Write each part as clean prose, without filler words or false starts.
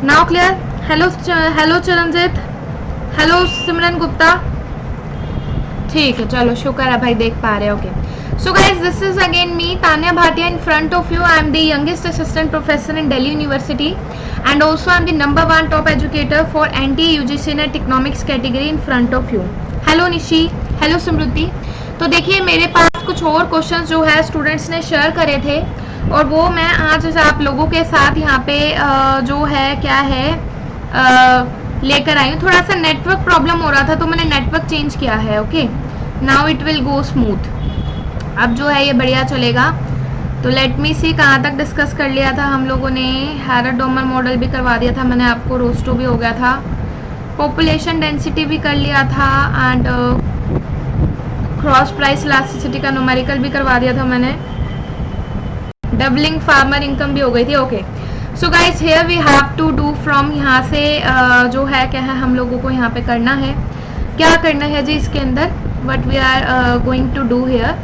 Now clear? Hello Charanjeet, hello Simran Gupta. ठीक है, चलो शुक्र है भाई, देख पा रहे हो। Okay, so guys this is again me Tanya Bhatia in front of you. I am the youngest assistant professor in Delhi University and also I am the number 1 top educator for NT UGC NET economics category in front of you. Hello Nishi, hello Samriddhi. तो देखिए मेरे पास कुछ और questions जो है students ने share करे थे और वो मैं आज आप लोगों के साथ यहाँ पे जो है क्या है लेकर आई हूँ। थोड़ा सा नेटवर्क प्रॉब्लम हो रहा था तो मैंने नेटवर्क चेंज किया है। Okay, now it will go smooth. अब जो है ये बढ़िया चलेगा। तो लेट मी सी, कहाँ तक डिस्कस कर लिया था हम लोगों ने? हैरर-डोमर मॉडल भी करवा दिया था मैंने आपको, रोस्टो भी हो गया था, पॉपुलेशन डेंसिटी भी कर लिया था एंड क्रॉस प्राइस इलास्टिसिटी का न्यूमेरिकल भी करवा दिया था मैंने, डबलिंग फार्मर इनकम भी हो गई थी। Okay, so guys here we have to do from, यहाँ से जो है क्या है हम लोगों को यहाँ पे करना है, क्या करना है जी इसके अंदर, what we are going to do here.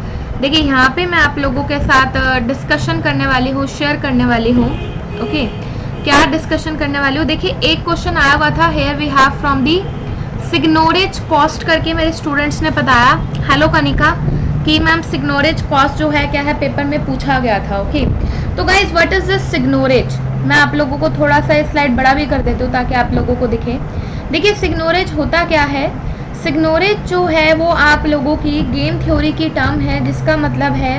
देखिए यहाँ पे मैं आप लोगों के साथ डिस्कशन करने वाली हूँ, शेयर करने वाली हूँ। ओके, क्या डिस्कशन करने वाली हूँ? देखिए एक क्वेश्चन आया हुआ था, here we have from the seigniorage cost करके मेरे स्टूडेंट्स ने बताया। हेलो कनिका, कि मैम सिग्नोरेज कॉस्ट जो है क्या है पेपर में पूछा गया था। ओके, तो गाइज व्हाट इज दिस सिग्नोरेज? मैं आप लोगों को थोड़ा सा स्लाइड बड़ा भी कर देती हूँ ताकि आप लोगों को दिखे। देखिए सिग्नोरेज होता क्या है? सिग्नोरेज जो है वो आप लोगों की गेम थ्योरी की टर्म है जिसका मतलब है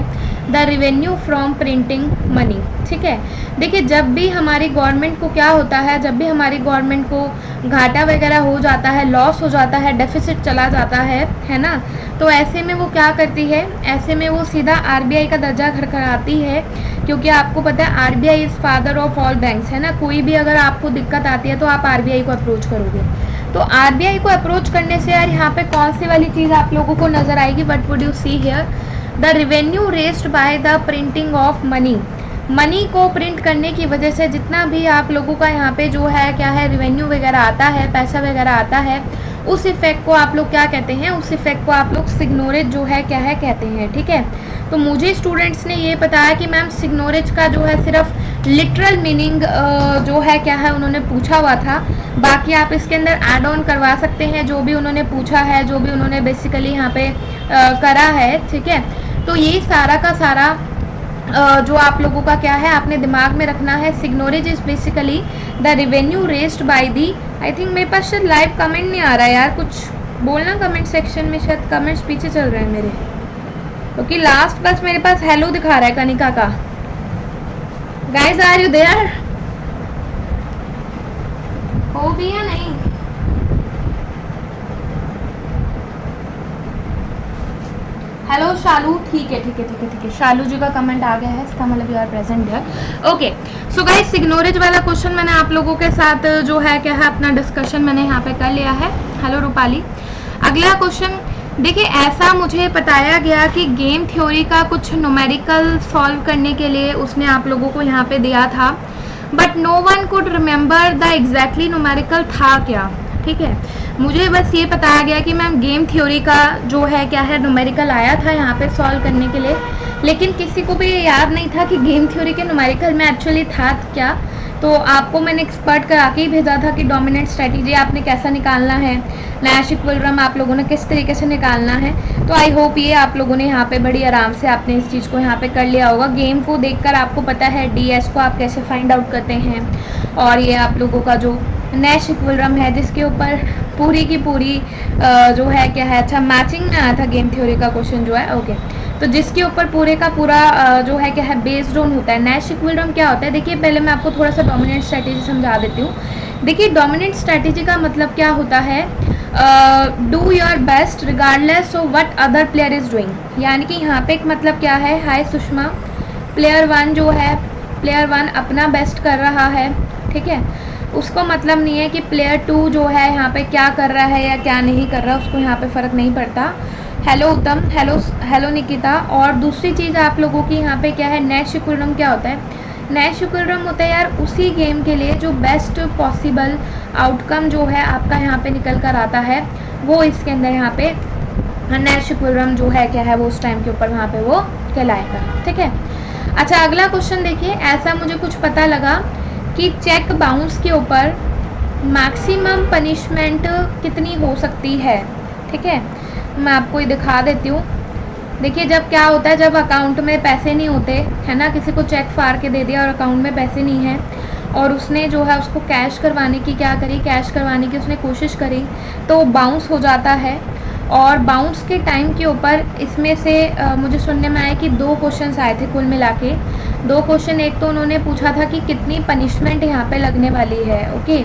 the revenue from printing money. ठीक है, देखिए जब भी हमारी गवर्नमेंट को क्या होता है, जब भी हमारी गवर्नमेंट को घाटा वगैरह हो जाता है, लॉस हो जाता है, डेफिसिट चला जाता है ना, तो ऐसे में वो क्या करती है, ऐसे में वो सीधा आरबीआई का दर्जा खड़खड़ाती है, क्योंकि आपको पता है RBI is father of all banks, है ना। कोई भी अगर आपको दिक्कत आती है तो आप आरबीआई को अप्रोच करोगे। तो आरबीआई को अप्रोच करने से यार यहाँ पे कौन सी वाली चीज़ आप लोगों को नजर आएगी? What would you see here? The revenue raised by the printing of money. Money को प्रिंट करने की वजह से जितना भी आप लोगों का यहाँ पे जो है क्या है रेवेन्यू वगैरह आता है, पैसा वगैरह आता है, उस इफेक्ट को आप लोग क्या कहते हैं? उस इफेक्ट को आप लोग सिग्नोरेज जो है क्या है कहते हैं। ठीक है, तो मुझे स्टूडेंट्स ने ये बताया कि मैम सिग्नोरेज का जो है सिर्फ लिटरल मीनिंग जो है क्या है उन्होंने पूछा हुआ था, बाकी आप इसके अंदर ऐड ऑन करवा सकते हैं जो भी उन्होंने पूछा है, जो भी उन्होंने बेसिकली यहाँ पे करा है। ठीक है, तो ये सारा का सारा जो आप लोगों का क्या है आपने दिमाग में रखना है। Seigniorage is basically the revenue raised by the, I think मेरे पास शायद लाइव कमेंट नहीं आ रहा है यार, कुछ बोलना कमेंट सेक्शन में, शायद कमेंट्स पीछे चल रहे हैं मेरे, क्योंकि लास्ट बस मेरे पास हेलो दिखा रहा है कनिका का। Guys are you there? हो भी या नहीं? हेलो शालू, ठीक है, शालू जी का कमेंट आ गया है, इसका मतलब you are present here. Okay, so guys seigniorage वाला क्वेश्चन मैंने आप लोगों के साथ जो है क्या है अपना डिस्कशन मैंने यहाँ पे कर लिया है। हेलो रूपाली। अगला क्वेश्चन देखिए, ऐसा मुझे बताया गया कि गेम थ्योरी का कुछ न्यूमेरिकल सॉल्व करने के लिए उसने आप लोगों को यहाँ पे दिया था, but no one could remember the exactly numerical था क्या। ठीक है, मुझे बस ये बताया गया कि मैम गेम थ्योरी का जो है क्या है न्यूमेरिकल आया था यहाँ पे सॉल्व करने के लिए, लेकिन किसी को भी ये याद नहीं था कि गेम थ्योरी के न्यूमेरिकल में एक्चुअली था क्या। तो आपको मैंने एक्सपर्ट करा के ही भेजा था कि डोमिनेंट स्ट्रेटेजी आपने कैसा निकालना है, नैश इक्विलिब्रियम आप लोगों ने किस तरीके से निकालना है। तो आई होप ये आप लोगों ने यहाँ पे बड़ी आराम से आपने इस चीज़ को यहाँ पे कर लिया होगा। गेम को देखकर आपको पता है डीएस को आप कैसे फाइंड आउट करते हैं, और ये आप लोगों का जो नैश इक्विलिब्रियम है जिसके ऊपर पूरी की पूरी जो है क्या है, अच्छा मैचिंग में आया था गेम थ्योरी का क्वेश्चन जो है। ओके, तो जिसके ऊपर पूरे का पूरा जो है क्या है बेस्ड ऑन होता है। नैश इक्विलिब्रियम क्या होता है? देखिए पहले मैं आपको थोड़ा सा डोमिनेंट स्ट्रेटेजी समझा देती हूँ। देखिए डोमिनेंट स्ट्रेटेजी का मतलब क्या होता है, do your best regardless of what other player is doing. यानी कि यहाँ पे एक मतलब क्या है, हाय सुषमा, प्लेयर वन जो है, प्लेयर वन अपना बेस्ट कर रहा है। ठीक है, उसको मतलब नहीं है कि प्लेयर टू जो है यहाँ पे क्या कर रहा है या क्या नहीं कर रहा, उसको यहाँ पे फ़र्क नहीं पड़ता। हेलो उत्तम, हेलो निकिता। और दूसरी चीज़ आप लोगों की यहाँ पे क्या है, नैश इक्विलिब्रियम क्या होता है? नैश इक्विलिब्रियम होता है यार उसी गेम के लिए जो बेस्ट पॉसिबल आउटकम जो है आपका यहाँ पे निकल कर आता है, वो इसके अंदर यहाँ पे नैश इक्विलिब्रियम जो है क्या है वो उस टाइम के ऊपर वहाँ पे वो कहलाएगा। ठीक है, अच्छा अगला क्वेश्चन देखिए, ऐसा मुझे कुछ पता लगा कि चेक बाउंस के ऊपर मैक्सिमम पनिशमेंट कितनी हो सकती है। ठीक है, मैं आपको ये दिखा देती हूँ। देखिए, जब क्या होता है, जब अकाउंट में पैसे नहीं होते है ना, किसी को चेक फाड़ के दे दिया और अकाउंट में पैसे नहीं है और उसने जो है उसको कैश करवाने की क्या करी, कैश करवाने की उसने कोशिश करी तो बाउंस हो जाता है। और बाउंस के टाइम के ऊपर इसमें से मुझे सुनने में आया कि 2 क्वेश्चंस आए थे कुल मिला के। 2 क्वेश्चन, एक तो उन्होंने पूछा था कि कितनी पनिशमेंट यहाँ पे लगने वाली है। ओके,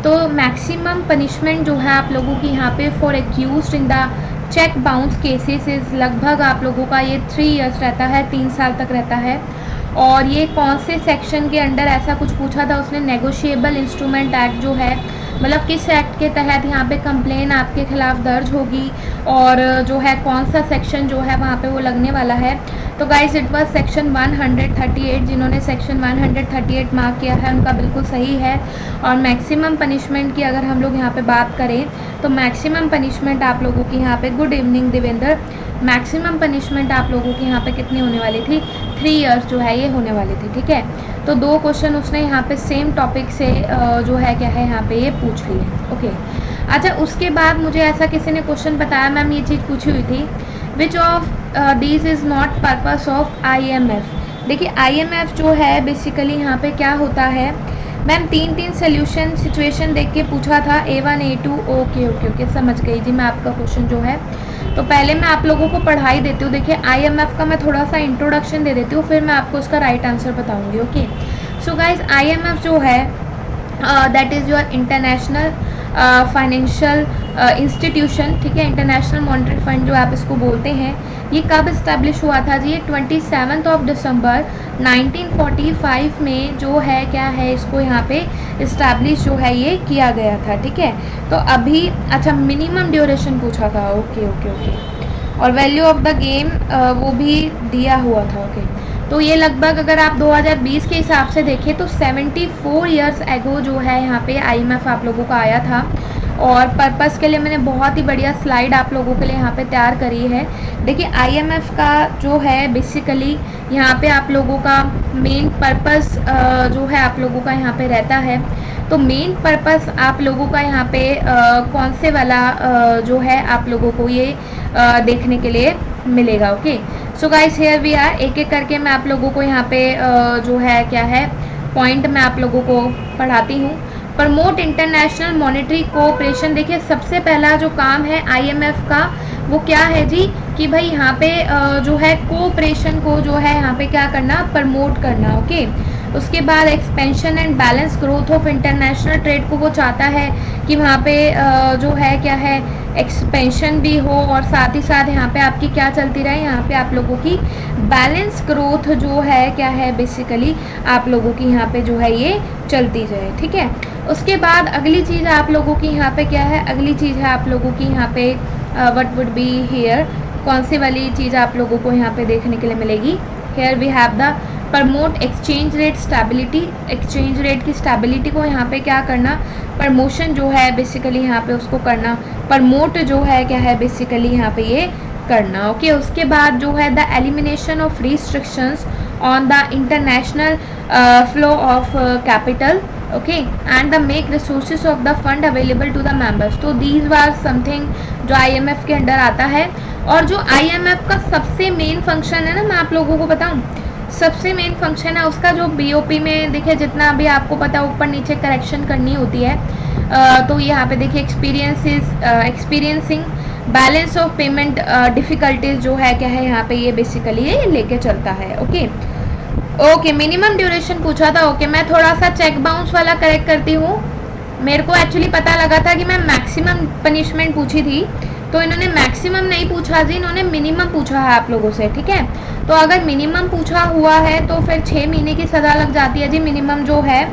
तो मैक्सिमम पनिशमेंट जो है आप लोगों की यहाँ पे for accused in the cheque bounce cases is लगभग आप लोगों का ये 3 इयर्स रहता है, 3 साल तक रहता है। और ये कौन से सेक्शन के अंडर ऐसा कुछ पूछा था उसने, नेगोशिएबल इंस्ट्रूमेंट एक्ट जो है, मतलब किस एक्ट के तहत यहाँ पे कंप्लेन आपके खिलाफ दर्ज होगी और जो है कौन सा सेक्शन जो है वहाँ पे वो लगने वाला है। तो गाइस इट वाज सेक्शन 138। जिन्होंने सेक्शन 138 मार्क किया है उनका बिल्कुल सही है। और मैक्सिमम पनिशमेंट की अगर हम लोग यहाँ पे बात करें तो मैक्सिमम पनिशमेंट आप लोगों की यहाँ पे, good evening Devendra, maximum punishment आप लोगों की यहाँ पे कितनी होने वाली थी, 3 इयर्स जो है ये होने वाली थी। ठीक है, तो 2 क्वेश्चन उसने यहाँ पे सेम टॉपिक से जो है क्या है यहाँ पे ये पूछ लिए। ओके, अच्छा, उसके बाद मुझे ऐसा किसी ने क्वेश्चन बताया, मैम ये चीज़ पूछी हुई थी, which of these is not purpose of IMF। देखिए, IMF जो है बेसिकली यहाँ पे क्या होता है मैम, 3 सोल्यूशन सिचुएशन देख के पूछा था, A1 A2। ओके, समझ गई जी मैं आपका क्वेश्चन जो है। तो पहले मैं आप लोगों को पढ़ाई देती हूँ। देखिए, IMF का मैं थोड़ा सा इंट्रोडक्शन दे देती हूँ, फिर मैं आपको उसका राइट आंसर बताऊँगी। ओके, सो गाइज, IMF जो है that is your international financial institution. ठीक है, इंटरनेशनल मॉनेटरी फंड जो आप इसको बोलते हैं। ये कब इस्टेब्लिश हुआ था जी, ये 27 दिसंबर 1945 में जो है क्या है इसको यहाँ पे इस्टेब्लिश जो है ये किया गया था। ठीक है, तो अभी अच्छा मिनिमम ड्यूरेशन पूछा था। ओके, और वैल्यू ऑफ द गेम वो भी दिया हुआ था। ओके, तो ये लगभग अगर आप 2020 के हिसाब से देखें तो 74 इयर्स एगो जो है यहाँ पे IMF आप लोगों का आया था। और पर्पस के लिए मैंने बहुत ही बढ़िया स्लाइड आप लोगों के लिए यहाँ पे तैयार करी है। देखिए, IMF का जो है बेसिकली यहाँ पे आप लोगों का मेन पर्पस जो है आप लोगों का यहाँ पे रहता है। तो मेन पर्पस आप लोगों का यहाँ पे कौन से वाला जो है आप लोगों को ये देखने के लिए मिलेगा। Okay, so guys here we are, एक एक करके मैं आप लोगों को यहाँ पे जो है क्या है पॉइंट मैं आप लोगों को पढ़ाती हूँ। Promote international monetary cooperation. देखिए, सबसे पहला जो काम है IMF का वो क्या है जी, कि भाई यहाँ पे जो है कोऑपरेशन को जो है यहाँ पे क्या करना, प्रमोट करना। ओके, उसके बाद expansion and balance growth of international trade को वो चाहता है कि वहाँ पे जो है क्या है एक्सपेंशन भी हो और साथ ही साथ यहाँ पे आपकी क्या चलती रहे, यहाँ पे आप लोगों की बैलेंस ग्रोथ जो है क्या है बेसिकली आप लोगों की यहाँ पे जो है ये चलती जाए। ठीक है, उसके बाद अगली चीज़ आप लोगों की यहाँ पे क्या है, अगली चीज़ है आप लोगों की यहाँ पे व्हाट वुड बी हियर, कौन सी वाली चीज़ आप लोगों को यहाँ पे देखने के लिए मिलेगी। Here we have the promote exchange rate stability. Exchange rate की स्टेबिलिटी को यहाँ पे क्या करना, प्रमोशन जो है बेसिकली यहाँ पे उसको करना, प्रमोट जो है क्या है बेसिकली यहाँ पे ये करना। ओके, उसके बाद जो है the elimination of restrictions on the international flow of capital. Okay, and the make resources of the fund available to the members. तो दीज वार समथिंग जो IMF के अंडर आता है। और जो IMF का सबसे मेन फंक्शन है ना, मैं आप लोगों को बताऊं, सबसे मेन फंक्शन है उसका जो BOP में देखिए जितना भी आपको पता है ऊपर नीचे करेक्शन करनी होती है। तो यहाँ पे देखिए experiencing balance of payment difficulties जो है क्या है यहाँ पे ये बेसिकली ये लेके चलता है। ओके, मिनिमम ड्यूरेशन पूछा था। ओके, मैं थोड़ा सा चेक बाउंस वाला करेक्ट करती हूँ। मेरे को एक्चुअली पता लगा था कि मैं मैक्सिमम पनिशमेंट पूछी थी, तो इन्होंने मैक्सिमम नहीं पूछा जी, इन्होंने मिनिमम पूछा है आप लोगों से। ठीक है, तो अगर मिनिमम पूछा हुआ है तो फिर 6 महीने की सज़ा लग जाती है जी मिनिमम जो है।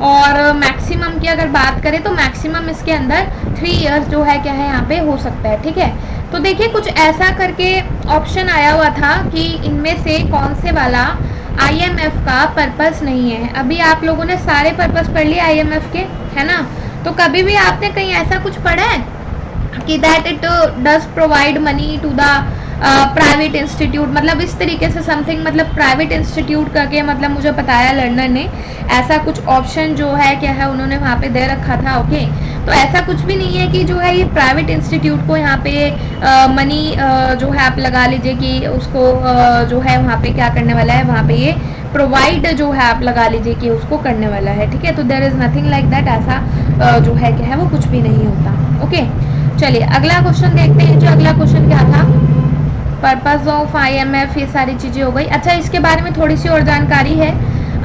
और मैक्सिमम की अगर बात करें तो मैक्सिमम इसके अंदर 3 इयर्स जो है क्या है यहाँ पे हो सकता है। ठीक है, तो देखिए कुछ ऐसा करके ऑप्शन आया हुआ था कि इनमें से कौन से वाला IMF का पर्पस नहीं है। अभी आप लोगों ने सारे पर्पस पढ़ लिए IMF के, है ना। तो कभी भी आपने कहीं ऐसा कुछ पढ़ा है कि that it does provide money to the private institute, मतलब इस तरीके से समथिंग, मतलब प्राइवेट इंस्टीट्यूट करके मतलब मुझे बताया लर्नर ने, ऐसा कुछ ऑप्शन जो है क्या है उन्होंने वहाँ पे दे रखा था। ओके, तो ऐसा कुछ भी नहीं है कि जो है ये प्राइवेट इंस्टीट्यूट को यहाँ पे मनी जो है आप लगा लीजिए कि उसको जो है वहाँ पे क्या करने वाला है, वहाँ पे ये प्रोवाइड जो है आप लगा लीजिए कि उसको करने वाला है। ठीक है, तो there is nothing like that, ऐसा जो है क्या है वो कुछ भी नहीं होता। ओके, चलिए अगला क्वेश्चन देखते हैं। जो अगला क्वेश्चन क्या था, पर्पस ऑफ IMF, ये सारी चीज़ें हो गई। अच्छा, इसके बारे में थोड़ी सी और जानकारी है।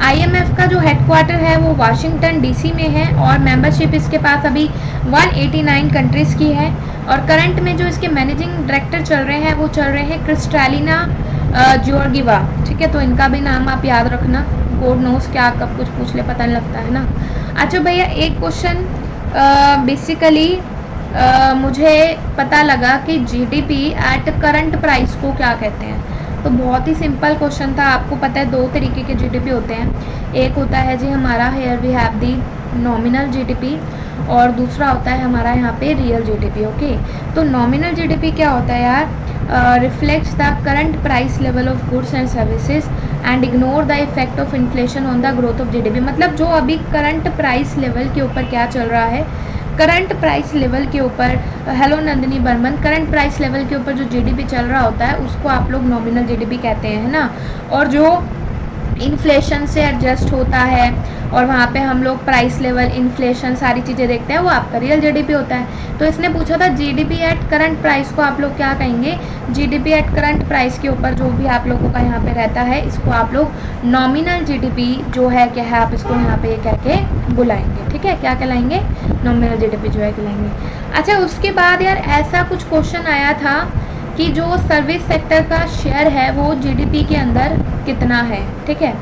IMF का जो हेडक्वार्टर है वो वाशिंगटन DC में है और मेंबरशिप इसके पास अभी 189 कंट्रीज़ की है। और करंट में जो इसके मैनेजिंग डायरेक्टर चल रहे हैं वो चल रहे हैं क्रिस्टालिना जॉर्गिवा। ठीक है, तो इनका भी नाम आप याद रखना, गॉड नोस क्या कब कुछ पूछ ले पता नहीं लगता है ना। अच्छा भैया, एक क्वेश्चन बेसिकली मुझे पता लगा कि GDP एट करंट प्राइस को क्या कहते हैं। तो बहुत ही सिंपल क्वेश्चन था। आपको पता है 2 तरीके के GDP होते हैं। एक होता है जी हमारा here we have the nominal GDP और दूसरा होता है हमारा यहाँ पे रियल GDP। ओके, तो नॉमिनल GDP क्या होता है यार, reflects the current price level of goods and services and ignore the effect of inflation on the growth of GDP। मतलब जो अभी करंट प्राइस लेवल के ऊपर क्या चल रहा है, करंट प्राइस लेवल के ऊपर, hello Nandini Barman, current price level के ऊपर जो GDP चल रहा होता है उसको आप लोग नॉमिनल GDP कहते हैं ना। और जो इन्फ्लेशन से एडजस्ट होता है और वहाँ पे हम लोग प्राइस लेवल, इन्फ्लेशन, सारी चीज़ें देखते हैं, वो आपका रियल GDP होता है। तो इसने पूछा था GDP एट करंट प्राइस को आप लोग क्या कहेंगे। GDP एट करंट प्राइस के ऊपर जो भी आप लोगों का यहाँ पे रहता है इसको आप लोग नॉमिनल GDP जो है क्या है आप इसको यहाँ पे कह के बुलाएंगे। ठीक है, क्या कहलाएंगे, नॉमिनल GDP जो है कहलाएंगे। अच्छा, उसके बाद यार ऐसा कुछ क्वेश्चन आया था कि जो सर्विस सेक्टर का शेयर है वो GDP के अंदर कितना है। ठीक है,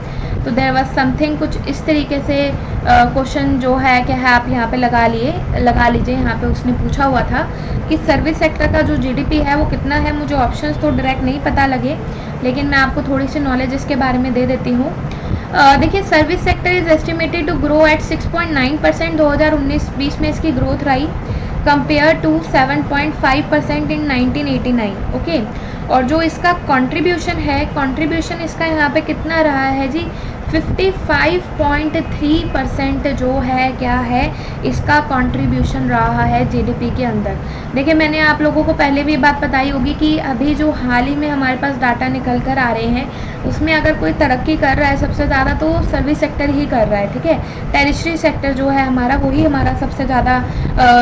तो देयर वाज समथिंग कुछ इस तरीके से क्वेश्चन जो है क्या है आप यहाँ पे लगा लीजिए। यहाँ पे उसने पूछा हुआ था कि सर्विस सेक्टर का जो GDP है वो कितना है। मुझे ऑप्शंस तो डायरेक्ट नहीं पता लगे, लेकिन मैं आपको थोड़ी सी नॉलेज इसके बारे में दे देती हूँ। देखिए, service sector is estimated to grow at 6.9%। 2019-20 में इसकी ग्रोथ रही कंपेयर टू 7.5% इन 1989। ओके, और जो इसका कंट्रीब्यूशन इसका यहाँ पे कितना रहा है जी, 55.3% जो है क्या है इसका कंट्रीब्यूशन रहा है GDP के अंदर। देखिए, मैंने आप लोगों को पहले भी बात बताई होगी कि अभी जो हाल ही में हमारे पास डाटा निकल कर आ रहे हैं उसमें अगर कोई तरक्की कर रहा है सबसे ज़्यादा तो सर्विस सेक्टर ही कर रहा है। ठीक है, टेरिटरी सेक्टर जो है हमारा वही हमारा सबसे ज़्यादा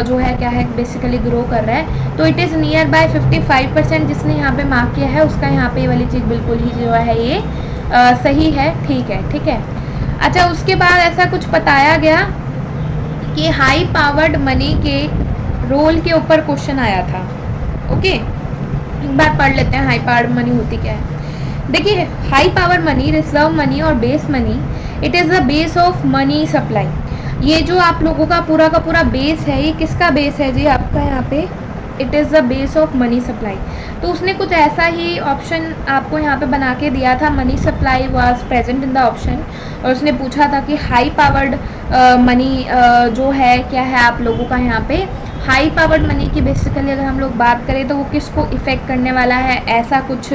जो है क्या है बेसिकली ग्रो कर रहा है। तो इट इज़ नियर बाय 55%। जिसने यहाँ पे मार्क किया है उसका यहाँ पे ये वाली चीज़ बिल्कुल ही जो है ये सही है। ठीक है। अच्छा, उसके बाद ऐसा कुछ बताया गया कि हाई पावर्ड मनी के रोल के ऊपर क्वेश्चन आया था। ओके, एक बार पढ़ लेते हैं हाई पावर्ड मनी होती क्या है। देखिए, high power money, reserve money और base money, it is the base of money supply. ये जो आप लोगों का पूरा बेस है, ये किसका बेस है जी आपका यहाँ पे, it is the base of money supply. तो उसने कुछ ऐसा ही ऑप्शन आपको यहाँ पे बना के दिया था, money supply was present in the option, और उसने पूछा था कि हाई पावर्ड मनी जो है क्या है आप लोगों का यहाँ पे हाई पावर्ड मनी की बेसिकली अगर हम लोग बात करें तो वो किसको इफ़ेक्ट करने वाला है, ऐसा कुछ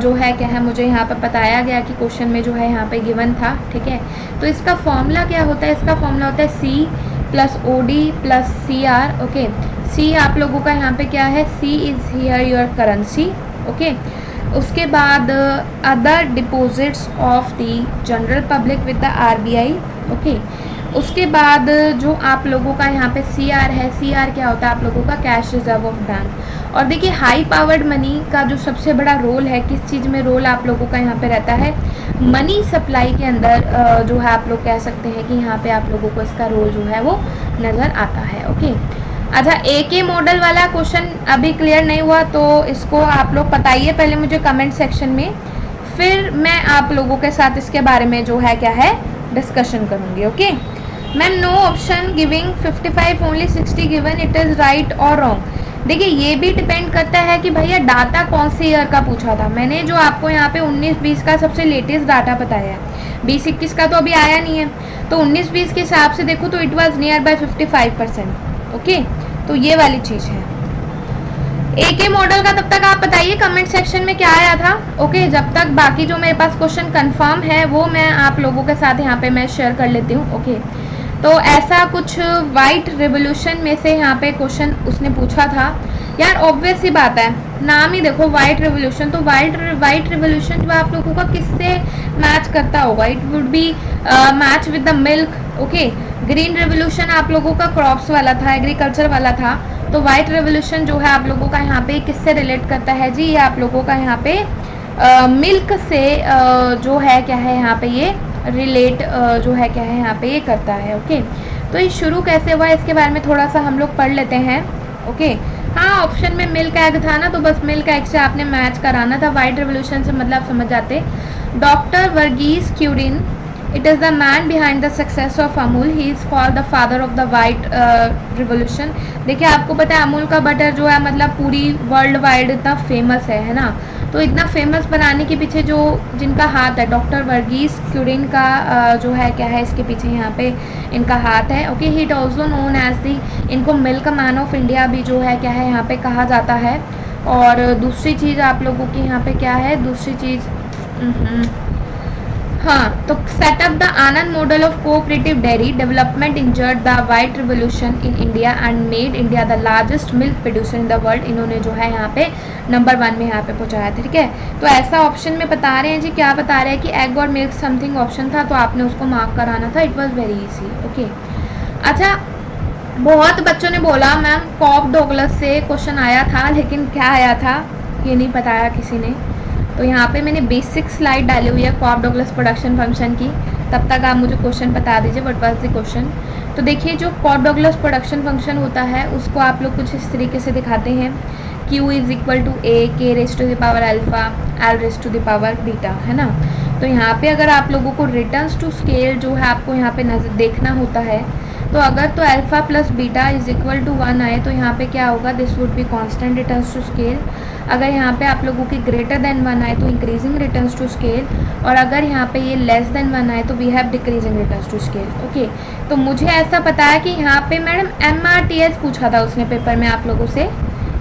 जो है क्या है मुझे यहाँ पे बताया गया कि क्वेश्चन में जो है यहाँ पे गिवन था। ठीक है, तो इसका फॉर्मूला क्या होता है, इसका फॉर्मूला होता है C+OD + CR। ओके, C आप लोगों का यहाँ पे क्या है, C is here your currency. Okay, उसके बाद other deposits of the general public with the RBI। Okay, उसके बाद जो आप लोगों का यहाँ पे CR है, CR क्या होता है आप लोगों का, कैश रिजर्व ऑफ बैंक। और देखिए, हाई पावर्ड मनी का जो सबसे बड़ा रोल है, किस चीज़ में रोल आप लोगों का यहाँ पे रहता है, मनी सप्लाई के अंदर जो है आप लोग कह सकते हैं कि यहाँ पे आप लोगों को इसका रोल जो है वो नज़र आता है। ओके, अच्छा, AK मॉडल वाला क्वेश्चन अभी क्लियर नहीं हुआ तो इसको आप लोग बताइए पहले मुझे कमेंट सेक्शन में, फिर मैं आप लोगों के साथ इसके बारे में जो है क्या है डिस्कशन करूँगी। Okay ma'am, no option giving 55 only 60 given, it is right और रॉन्ग। देखिए, ये भी डिपेंड करता है कि भैया डाटा कौन से ईयर का पूछा था। मैंने जो आपको यहाँ पे 19-20 का सबसे लेटेस्ट डाटा बताया है, 20-21 का तो अभी आया नहीं है, तो 19-20 के हिसाब से देखो तो it was near by 55%। Okay, तो ये वाली चीज़ है। एक ही मॉडल का तब तक आप बताइए कमेंट सेक्शन में क्या आया था। ओके, जब तक बाकी जो मेरे पास क्वेश्चन कंफर्म है वो मैं आप लोगों के साथ यहाँ पे मैं शेयर कर लेती हूँ। ओके, तो ऐसा कुछ वाइट रिवोल्यूशन में से यहाँ पे क्वेश्चन उसने पूछा था यार। ऑब्वियस सी बात है, नाम ही देखो वाइट रिवोल्यूशन, तो वाइट रिवोल्यूशन जो आप लोगों का किससे मैच करता होगा? It would be match with the milk. Okay, green revolution आप लोगों का क्रॉप्स वाला था, एग्रीकल्चर वाला था। तो वाइट रिवोल्यूशन जो है आप लोगों का यहाँ पे किससे रिलेट करता है जी? ये आप लोगों का यहाँ पे मिल्क से जो है क्या है यहाँ पे ये रिलेट जो है क्या है यहाँ पे ये करता है। ओके, तो ये शुरू कैसे हुआ इसके बारे में थोड़ा सा हम लोग पढ़ लेते हैं। ओके, हाँ, ऑप्शन में मिल्क एग था ना, तो बस मिल्क एग से आपने मैच कराना था। वाइट रिवोल्यूशन से मतलब समझ जाते। Doctor Verghese Kurien, it is the man behind the success of Amul. He is called the father of the white revolution. देखिए, आपको पता है अमूल का बटर जो है मतलब पूरी वर्ल्ड वाइड इतना फेमस है ना। तो इतना फेमस बनाने के पीछे जो जिनका हाथ है, डॉक्टर वर्गीस क्यूरिन का जो है क्या है इसके पीछे यहाँ पे इनका हाथ है। Okay, he is also known as the, इनको मिल्क मैन ऑफ इंडिया भी जो है क्या है यहाँ पे कहा जाता है। और दूसरी चीज़ आप लोगों की यहाँ पे क्या है, दूसरी चीज़ हाँ, तो setup the Anand model of cooperative dairy development injured the white revolution in India and made India the largest milk producer in the world. इन्होंने जो है यहाँ पे नंबर 1 में यहाँ पे पहुँचाया था। ठीक है, तो ऐसा ऑप्शन में बता रहे हैं जी, क्या बता रहे हैं कि एग और मिल्क समथिंग ऑप्शन था, तो आपने उसको मार्क कराना था। It was very easy. Okay, अच्छा, बहुत बच्चों ने बोला मैम कॉब डॉगलस से क्वेश्चन आया था, लेकिन क्या आया था ये नहीं बताया किसी ने। तो यहाँ पे मैंने बेसिक स्लाइड डाली हुई है कॉब डॉगलस प्रोडक्शन फंक्शन की, तब तक आप मुझे क्वेश्चन बता दीजिए व्हाट वाज द क्वेश्चन। तो देखिए, जो कॉब डॉगलस प्रोडक्शन फंक्शन होता है उसको आप लोग कुछ इस तरीके से दिखाते हैं। Q is equal to A K raise to the power alpha L raise to the power beta, है ना। तो यहाँ पे अगर आप लोगों को रिटर्न्स टू स्केल जो है आपको यहाँ पे नजर देखना होता है, तो अगर तो alpha plus beta is equal to 1 आए तो यहाँ पे क्या होगा, this would be constant returns to scale. अगर यहाँ पे आप लोगों की ग्रेटर देन 1 आए तो इंक्रीजिंग रिटर्न्स टू स्केल, और अगर यहाँ पे ये लेस देन 1 आए तो we have decreasing returns to scale. Okay, तो मुझे ऐसा पता है कि यहाँ पे मैडम MRTS पूछा था उसने पेपर में आप लोगों से।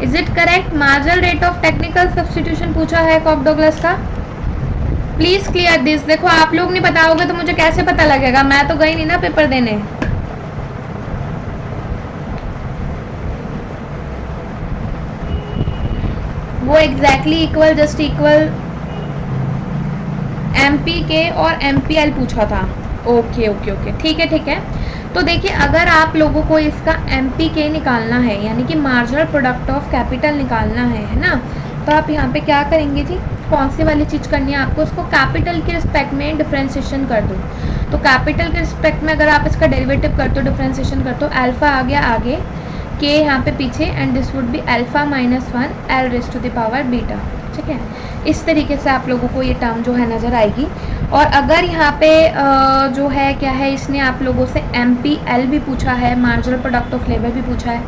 Is it correct? Marginal rate of technical substitution पूछा है कॉब डॉगलस का। Please clear this. देखो, आप लोग नहीं बताओगे तो मुझे कैसे पता लगेगा, मैं तो गई नहीं ना पेपर देने। वो exactly equal just equal MPK और MPL पूछा था। ओके ओके ओके, ठीक है ठीक है। तो देखिए, अगर आप लोगों को इसका MPK निकालना है, यानी कि मार्जिनल प्रोडक्ट ऑफ कैपिटल निकालना है ना, तो आप यहाँ पे क्या करेंगे जी, कौन सी वाली चीज़ करनी है आपको, उसको कैपिटल के रिस्पेक्ट में डिफ्रेंशिएशन कर दो। तो कैपिटल के रिस्पेक्ट में अगर आप इसका डेरिवेटिव करते हो, डिफ्रेंशिएशन करते हो, अल्फा आ गया आगे, के यहाँ पे पीछे, and this would be alpha minus 1 L raise to the power beta. ठीक है, इस तरीके से आप लोगों को ये टर्म जो है नज़र आएगी। और अगर यहाँ पे जो है क्या है, इसने आप लोगों से MPL भी पूछा है, मार्जिनल प्रोडक्ट ऑफ लेबर भी पूछा है,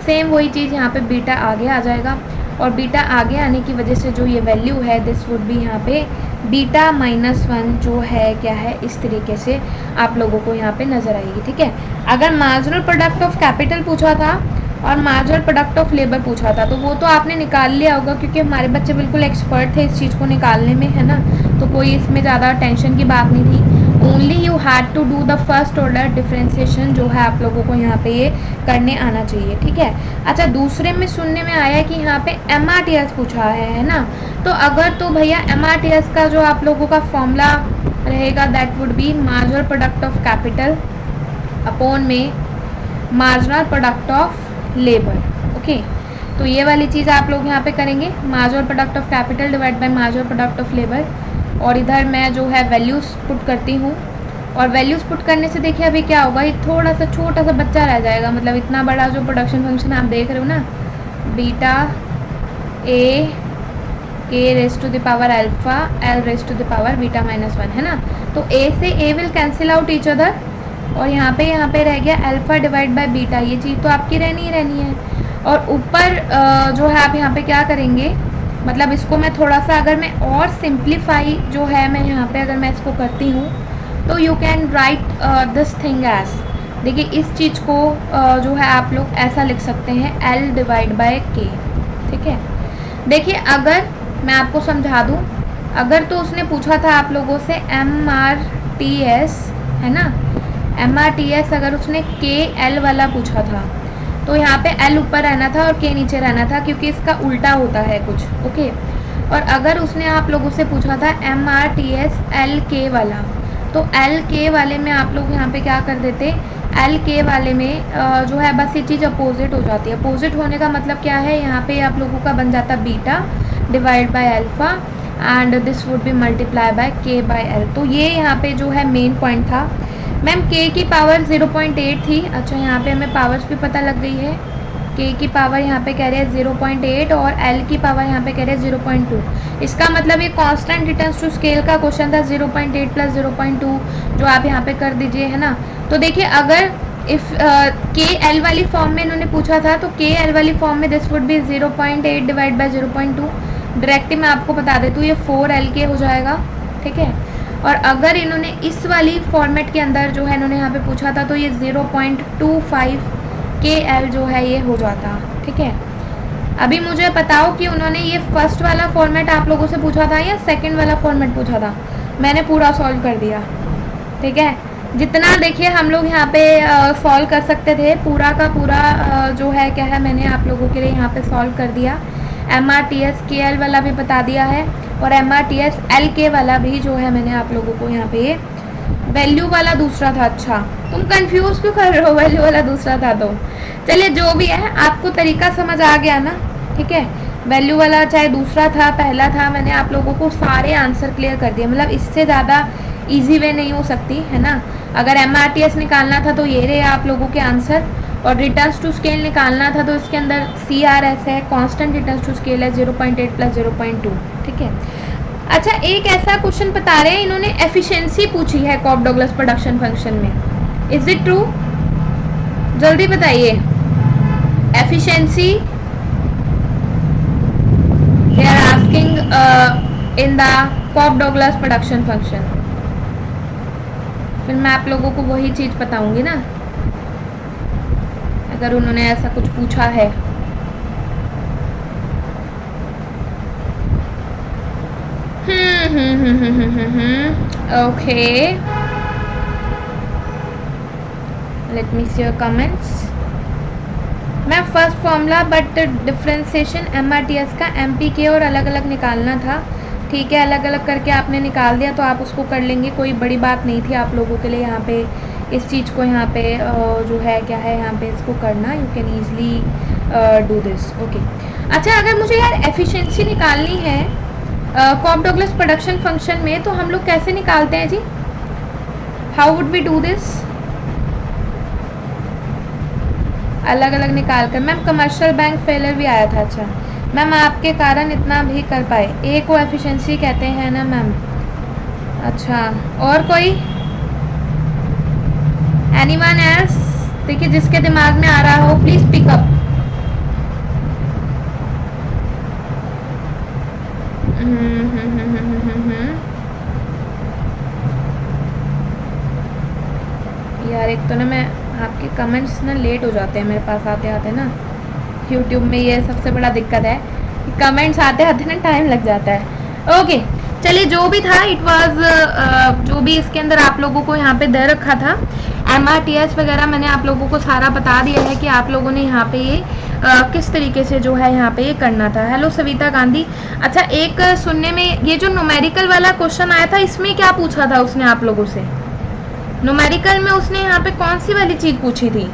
सेम वही चीज़ यहाँ पे बीटा आगे आ जाएगा, और बीटा आगे आने की वजह से जो ये वैल्यू है दिस वुड बी यहाँ पे बीटा माइनस 1 जो है क्या है, इस तरीके से आप लोगों को यहाँ पे नज़र आएगी। ठीक है, अगर मार्जिनल प्रोडक्ट ऑफ कैपिटल पूछा था और मार्जिनल प्रोडक्ट ऑफ लेबर पूछा था तो वो तो आपने निकाल लिया होगा, क्योंकि हमारे बच्चे बिल्कुल एक्सपर्ट थे इस चीज़ को निकालने में, है ना। तो कोई इसमें ज़्यादा टेंशन की बात नहीं थी। Only you had to do the first order differentiation जो है आप लोगों को यहाँ पे ये करने आना चाहिए। ठीक है, अच्छा, दूसरे में सुनने में आया कि यहाँ पे MRTS पूछा है ना। तो अगर तो भैया MRTS का जो आप लोगों का फॉर्मूला रहेगा that would be marginal product of capital upon में marginal product of labour. Okay, तो ये वाली चीज़ आप लोग यहाँ पे करेंगे, marginal product of capital divide by marginal product of labour, और इधर मैं जो है वैल्यूज़ पुट करती हूँ। और वैल्यूज़ पुट करने से देखिए अभी क्या होगा, ये थोड़ा सा छोटा सा बच्चा रह जाएगा, मतलब इतना बड़ा जो प्रोडक्शन फंक्शन आप देख रहे हो ना, beta A K raise to the power alpha L raise to the power beta minus 1, है ना। तो ए से A will cancel out each other, और यहाँ पे रह गया अल्फा डिवाइड बाय बीटा, ये चीज़ तो आपकी रहनी ही रहनी है। और ऊपर जो है आप यहाँ पे क्या करेंगे, मतलब इसको मैं थोड़ा सा अगर मैं और सिंप्लीफाई जो है मैं यहाँ पे अगर मैं इसको करती हूँ, तो you can write this thing as, देखिए इस चीज़ को जो है आप लोग ऐसा लिख सकते हैं L डिवाइड बाय K। ठीक है। देखिए अगर मैं आपको समझा दूं, अगर तो उसने पूछा था आप लोगों से MRTS, है ना, MRTS अगर उसने KL वाला पूछा था तो यहाँ पे L ऊपर रहना था और K नीचे रहना था, क्योंकि इसका उल्टा होता है कुछ, ओके। और अगर उसने आप लोगों से पूछा था MRTS LK वाला, तो LK वाले में आप लोग यहाँ पे क्या कर देते, LK वाले में जो है बस ये चीज़ अपोजिट हो जाती है। अपोजिट होने का मतलब क्या है, यहाँ पे आप लोगों का बन जाता beta divide by alpha and this would be multiply by K by L। तो ये यहाँ पे जो है मेन पॉइंट था। मैम K की पावर 0.8 थी। अच्छा, यहाँ पे हमें पावर्स भी पता लग गई है। K की पावर यहाँ पे कह रहे हैं 0.8 और L की पावर यहाँ पे कह रहे हैं 0.2। इसका मतलब ये कांस्टेंट रिटर्न्स टू स्केल का क्वेश्चन था। 0.8 प्लस 0.2 जो आप यहाँ पे कर दीजिए, है ना। तो देखिए अगर इफ़ KL वाली फॉर्म में इन्होंने पूछा था तो KL वाली फॉर्म में this would B 0.8 divide by 0.2। Directly मैं आपको बता देती हूँ ये 4LK हो जाएगा, ठीक है। और अगर इन्होंने इस वाली फॉर्मेट के अंदर जो है इन्होंने यहाँ पे पूछा था तो ये 0.25 KL जो है ये हो जाता, ठीक है। अभी मुझे बताओ कि उन्होंने ये फर्स्ट वाला फॉर्मेट आप लोगों से पूछा था या सेकंड वाला फॉर्मेट पूछा था। मैंने पूरा सॉल्व कर दिया, ठीक है। जितना देखिए हम लोग यहाँ पे सॉल्व कर सकते थे पूरा का पूरा जो है क्या है मैंने आप लोगों के लिए यहाँ पे सॉल्व कर दिया। MRTS KL वाला भी बता दिया है और MRTS LK वाला भी जो है मैंने आप लोगों को यहाँ पे, वैल्यू वाला दूसरा था। अच्छा, तुम कंफ्यूज क्यों कर रहे हो, वैल्यू वाला दूसरा था तो चलिए जो भी है आपको तरीका समझ आ गया ना, ठीक है। वैल्यू वाला चाहे दूसरा था पहला था, मैंने आप लोगों को सारे आंसर क्लियर कर दिए। मतलब इससे ज़्यादा इजी वे नहीं हो सकती, है ना। अगर MRTS निकालना था तो ये रहे आप लोगों के आंसर, और रिटर्न्स टू स्केल निकालना था तो इसके अंदर CRS है, कांस्टेंट रिटर्न्स टू स्केल है 0.8 प्लस 0.2, ठीक है। अच्छा, एक ऐसा क्वेश्चन बता रहे हैं इन्होंने, एफिशिएंसी पूछी है कॉप डगलस प्रोडक्शन फंक्शन में। Is it true? जल्दी बताइए। Efficiency they are asking in the Cobb Douglas production function. फिर मैं आप लोगों को वही चीज बताऊंगी ना अगर उन्होंने ऐसा कुछ पूछा है। Okay, let me see your comments. मैं first formula but differentiation MRTS का MPK और अलग अलग निकालना था, ठीक है। अलग अलग करके आपने निकाल दिया तो आप उसको कर लेंगे, कोई बड़ी बात नहीं थी आप लोगों के लिए यहाँ पे इस चीज़ को यहाँ पे जो है क्या है यहाँ पे इसको करना। You can easily do this, okay. अच्छा, अगर मुझे यार एफिशिएंसी निकालनी है कॉप डगलस प्रोडक्शन फंक्शन में तो हम लोग कैसे निकालते हैं जी? How would we do this? अलग अलग निकाल कर। मैम कमर्शियल बैंक फेलियर भी आया था। अच्छा मैम, आपके कारण इतना भी कर पाए, ए को एफिशिएंसी कहते हैं ना मैम। अच्छा, और कोई एनीवन एल्स? देखिए जिसके दिमाग में आ रहा हो प्लीज पिक अप। यार एक तो ना मैं आपके कमेंट्स ना लेट हो जाते हैं मेरे पास आते आते ना। यूट्यूब में ये सबसे बड़ा दिक्कत है कि कमेंट्स आते आते ना टाइम लग जाता है। ओके चलिए, जो भी था इट वाज जो भी इसके अंदर आप लोगों को यहाँ पे दे रखा था MRTS वगैरह मैंने आप लोगों को सारा बता दिया है कि आप लोगों ने यहाँ पे ये किस तरीके से जो है यहाँ पे ये करना था। हेलो सविता गांधी। अच्छा, एक सुनने में ये जो न्यूमेरिकल वाला क्वेश्चन आया था इसमें क्या पूछा था उसने आप लोगों से? न्यूमेरिकल में उसने यहाँ पे कौन सी वाली चीज पूछी थी?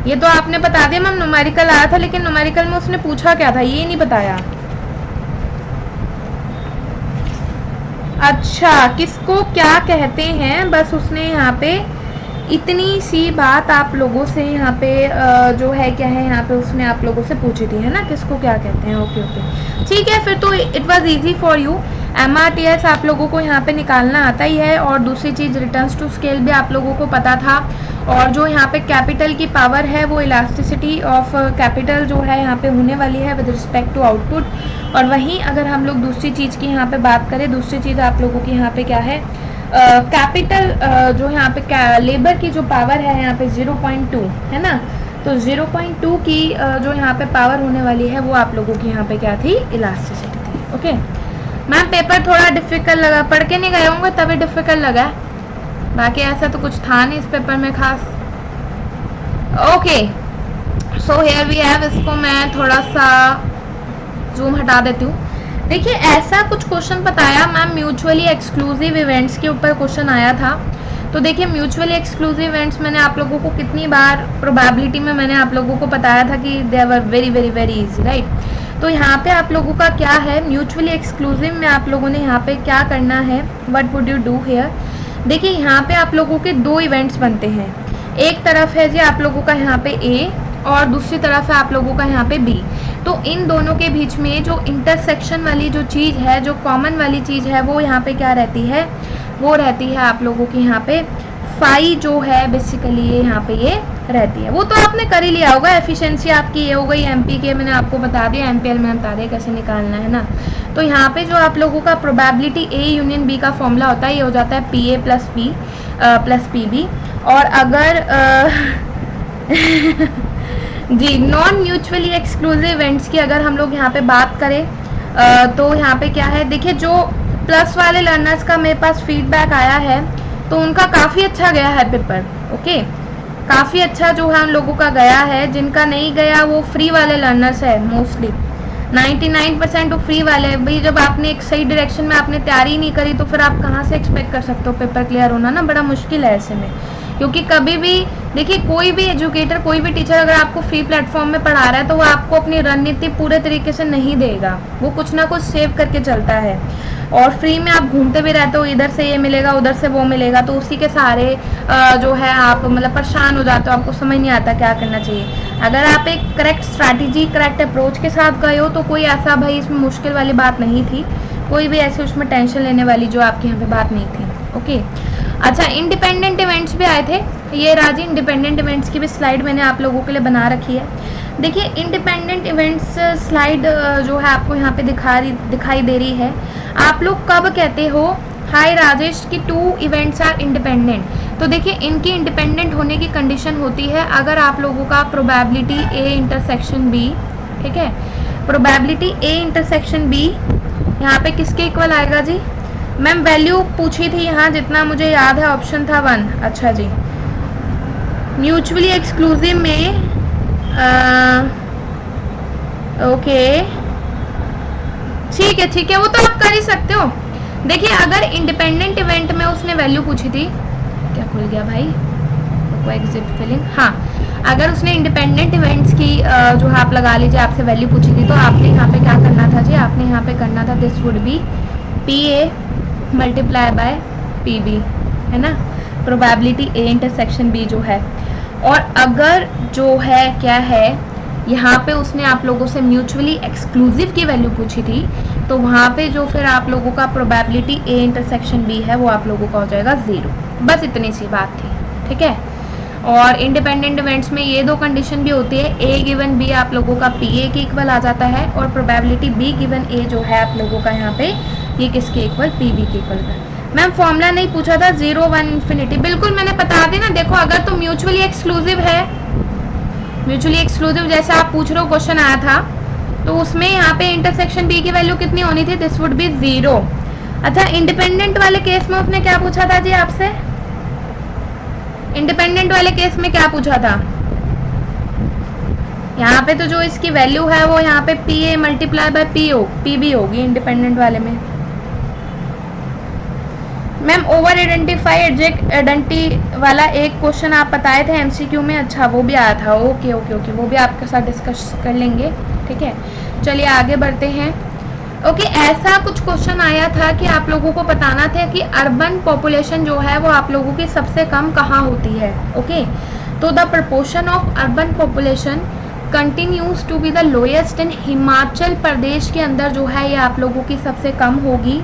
ये तो आपने बता दिया मैम, न्यूमेरिकल आया था, लेकिन न्यूमेरिकल में उसने पूछा क्या था ये नहीं बताया। अच्छा, किसको क्या कहते हैं, बस उसने यहाँ पे इतनी सी बात आप लोगों से यहाँ पे जो है क्या है यहाँ पे उसने आप लोगों से पूछी थी, है ना, किसको क्या कहते हैं। ओके ओके ठीक है, फिर तो it was easy for you. MRTS आप लोगों को यहाँ पे निकालना आता ही है, और दूसरी चीज़ रिटर्न्स टू स्केल भी आप लोगों को पता था, और जो यहाँ पे कैपिटल की पावर है वो इलास्टिसिटी ऑफ कैपिटल जो है यहाँ पे होने वाली है विद रिस्पेक्ट टू आउटपुट। और वहीं अगर हम लोग दूसरी चीज़ की यहाँ पे बात करें, दूसरी चीज़ आप लोगों की यहाँ पे क्या है, कैपिटल जो यहाँ पे लेबर की जो पावर है यहाँ पे 0.2 है ना, तो 0.2 की जो यहाँ पे पावर होने वाली है वो आप लोगों की यहाँ पे क्या थी, इलास्टिसिटी थी। ओके मैम पेपर थोड़ा डिफिकल्ट लगा, पढ़ के नहीं गए होंगे तभी डिफिकल्ट लगा, बाकी ऐसा तो कुछ था नहीं इस पेपर में खास। Okay so here we have, इसको मैं थोड़ा सा जूम हटा देती हूँ। देखिए ऐसा कुछ क्वेश्चन बताया मैम, म्यूचुअली एक्सक्लूसिव इवेंट्स के ऊपर क्वेश्चन आया था। तो देखिए म्यूचुअली एक्सक्लूसिव इवेंट्स मैंने आप लोगों को कितनी बार प्रोबेबिलिटी में मैंने आप लोगों को बताया था कि they were very very very easy, right. तो यहाँ पे आप लोगों का क्या है, म्यूचुअली एक्सक्लूसिव में आप लोगों ने यहाँ पे क्या करना है, what would you do here. देखिए यहाँ पे आप लोगों के दो इवेंट्स बनते हैं, एक तरफ है जी आप लोगों का यहाँ पे ए और दूसरी तरफ है आप लोगों का यहाँ पे बी। तो इन दोनों के बीच में जो इंटरसेक्शन वाली जो चीज़ है, जो कॉमन वाली चीज़ है, वो यहाँ पे क्या रहती है, वो रहती है आप लोगों की यहाँ पे फाई जो है बेसिकली ये यहाँ पे ये रहती है। वो तो आपने कर ही लिया होगा, एफिशिएंसी आपकी ये हो गई एमपी के, मैंने आपको बता दिया, एमपीएल में बता दिया कैसे निकालना है ना। तो यहाँ पे जो आप लोगों का प्रोबेबिलिटी ए यूनियन बी का फॉर्मूला होता है, ये हो जाता है P A plus B plus P B. और अगर जी नॉन म्यूचुअली एक्सक्लूसिव इवेंट्स की अगर हम लोग यहाँ पे बात करें तो यहाँ पे क्या है, देखिए जो प्लस वाले लर्नर्स का मेरे पास फीडबैक आया है तो उनका काफ़ी अच्छा गया है पेपर। ओके काफ़ी अच्छा जो है उन लोगों का गया है, जिनका नहीं गया वो फ्री वाले लर्नर्स है मोस्टली, 99% तो फ्री वाले हैं। भाई जब आपने एक सही डायरेक्शन में आपने तैयारी नहीं करी तो फिर आप कहाँ से एक्सपेक्ट कर सकते हो पेपर क्लियर होना ना, बड़ा मुश्किल है ऐसे में। क्योंकि कभी भी देखिए कोई भी एजुकेटर, कोई भी टीचर अगर आपको फ्री प्लेटफॉर्म में पढ़ा रहा है तो वो आपको अपनी रणनीति पूरे तरीके से नहीं देगा, वो कुछ ना कुछ सेव करके चलता है। और फ्री में आप घूमते भी रहते हो, इधर से ये मिलेगा उधर से वो मिलेगा, तो उसी के सहारे जो है आप मतलब परेशान हो जाते हो, आपको समझ नहीं आता क्या करना चाहिए। अगर आप एक करेक्ट स्ट्रैटेजी, करेक्ट अप्रोच के साथ गए हो तो कोई ऐसा भाई इसमें मुश्किल वाली बात नहीं थी, कोई भी ऐसे उसमें टेंशन लेने वाली जो आपके यहाँ पे बात नहीं थी। ओके अच्छा इंडिपेंडेंट इवेंट्स भी आए थे, ये राजी इंडिपेंडेंट इवेंट्स की भी स्लाइड मैंने आप लोगों के लिए बना रखी है। देखिए इंडिपेंडेंट इवेंट्स स्लाइड जो है आपको यहाँ पे दिखाई दे रही है। आप लोग कब कहते हो हाय राजेश की 2 इवेंट्स आर इंडिपेंडेंट, तो देखिए इनकी इंडिपेंडेंट होने की कंडीशन होती है अगर आप लोगों का प्रोबेबिलिटी ए इंटरसेक्शन बी, ठीक है, प्रोबेबिलिटी ए इंटरसेक्शन बी यहाँ पे किसके इक्वल आएगा जी। मैम वैल्यू पूछी थी यहाँ, जितना मुझे याद है ऑप्शन था 1। अच्छा जी म्यूचुअली एक्सक्लूसिव में ओके ठीक है वो तो आप कर ही सकते हो। देखिए अगर इंडिपेंडेंट इवेंट में उसने वैल्यू पूछी थी, क्या खुल गया भाई एग्जिट फिलिंग, हाँ अगर उसने इंडिपेंडेंट इवेंट्स की जो है आप लगा लीजिए आपसे वैल्यू पूछी थी तो आपने यहाँ पे क्या करना था जी, आपने यहाँ पे करना था this would be P A multiply by P B, है ना, प्रोबेबिलिटी ए इंटरसेक्शन बी जो है। और अगर जो है क्या है यहाँ पे उसने आप लोगों से म्यूचुअली एक्सक्लूसिव की वैल्यू पूछी थी तो वहाँ पे जो फिर आप लोगों का प्रोबेबिलिटी ए इंटरसेक्शन बी है वो आप लोगों का हो जाएगा 0। बस इतनी सी बात थी, ठीक है। और इंडिपेंडेंट इवेंट्स में ये 2 कंडीशन भी होती है, ए गिवन बी आप लोगों का पी ए के इक्वल आ जाता है और प्रोबेबिलिटी बी गिवन ए जो है आप लोगों का यहाँ पे ये किसके इक्वल, पी बी के इक्वल है। मैम फॉर्मूला नहीं पूछा था 0 1 इन्फिनिटी, बिल्कुल मैंने बता दी ना। देखो अगर तो म्यूचुअली एक्सक्लूसिव है, म्यूचुअली एक्सक्लूसिव जैसा आप पूछ रहे हो क्वेश्चन आया था तो उसमें यहाँ पे इंटरसेक्शन बी की वैल्यू कितनी होनी थी, दिस वुड बी 0। अच्छा इंडिपेंडेंट वाले केस में उसने क्या पूछा था जी आपसे, इंडिपेंडेंट वाले केस में क्या पूछा था, यहाँ पे तो जो इसकी वैल्यू है वो यहाँ पे P A multiply by P B होगी इंडिपेंडेंट वाले में। मैम ओवर आइडेंटिफाई आइडेंटिटी वाला एक क्वेश्चन आप बताए थे एमसीक्यू में, अच्छा वो भी आया था, ओके वो भी आपके साथ डिस्कस कर लेंगे, ठीक है। चलिए आगे बढ़ते हैं। ओके ऐसा कुछ क्वेश्चन आया था कि आप लोगों को बताना था कि अर्बन पॉपुलेशन जो है वो आप लोगों की सबसे कम कहाँ होती है। ओके तो the proportion of urban population continues to be the lowest in Himachal Pradesh के अंदर जो है ये आप लोगों की सबसे कम होगी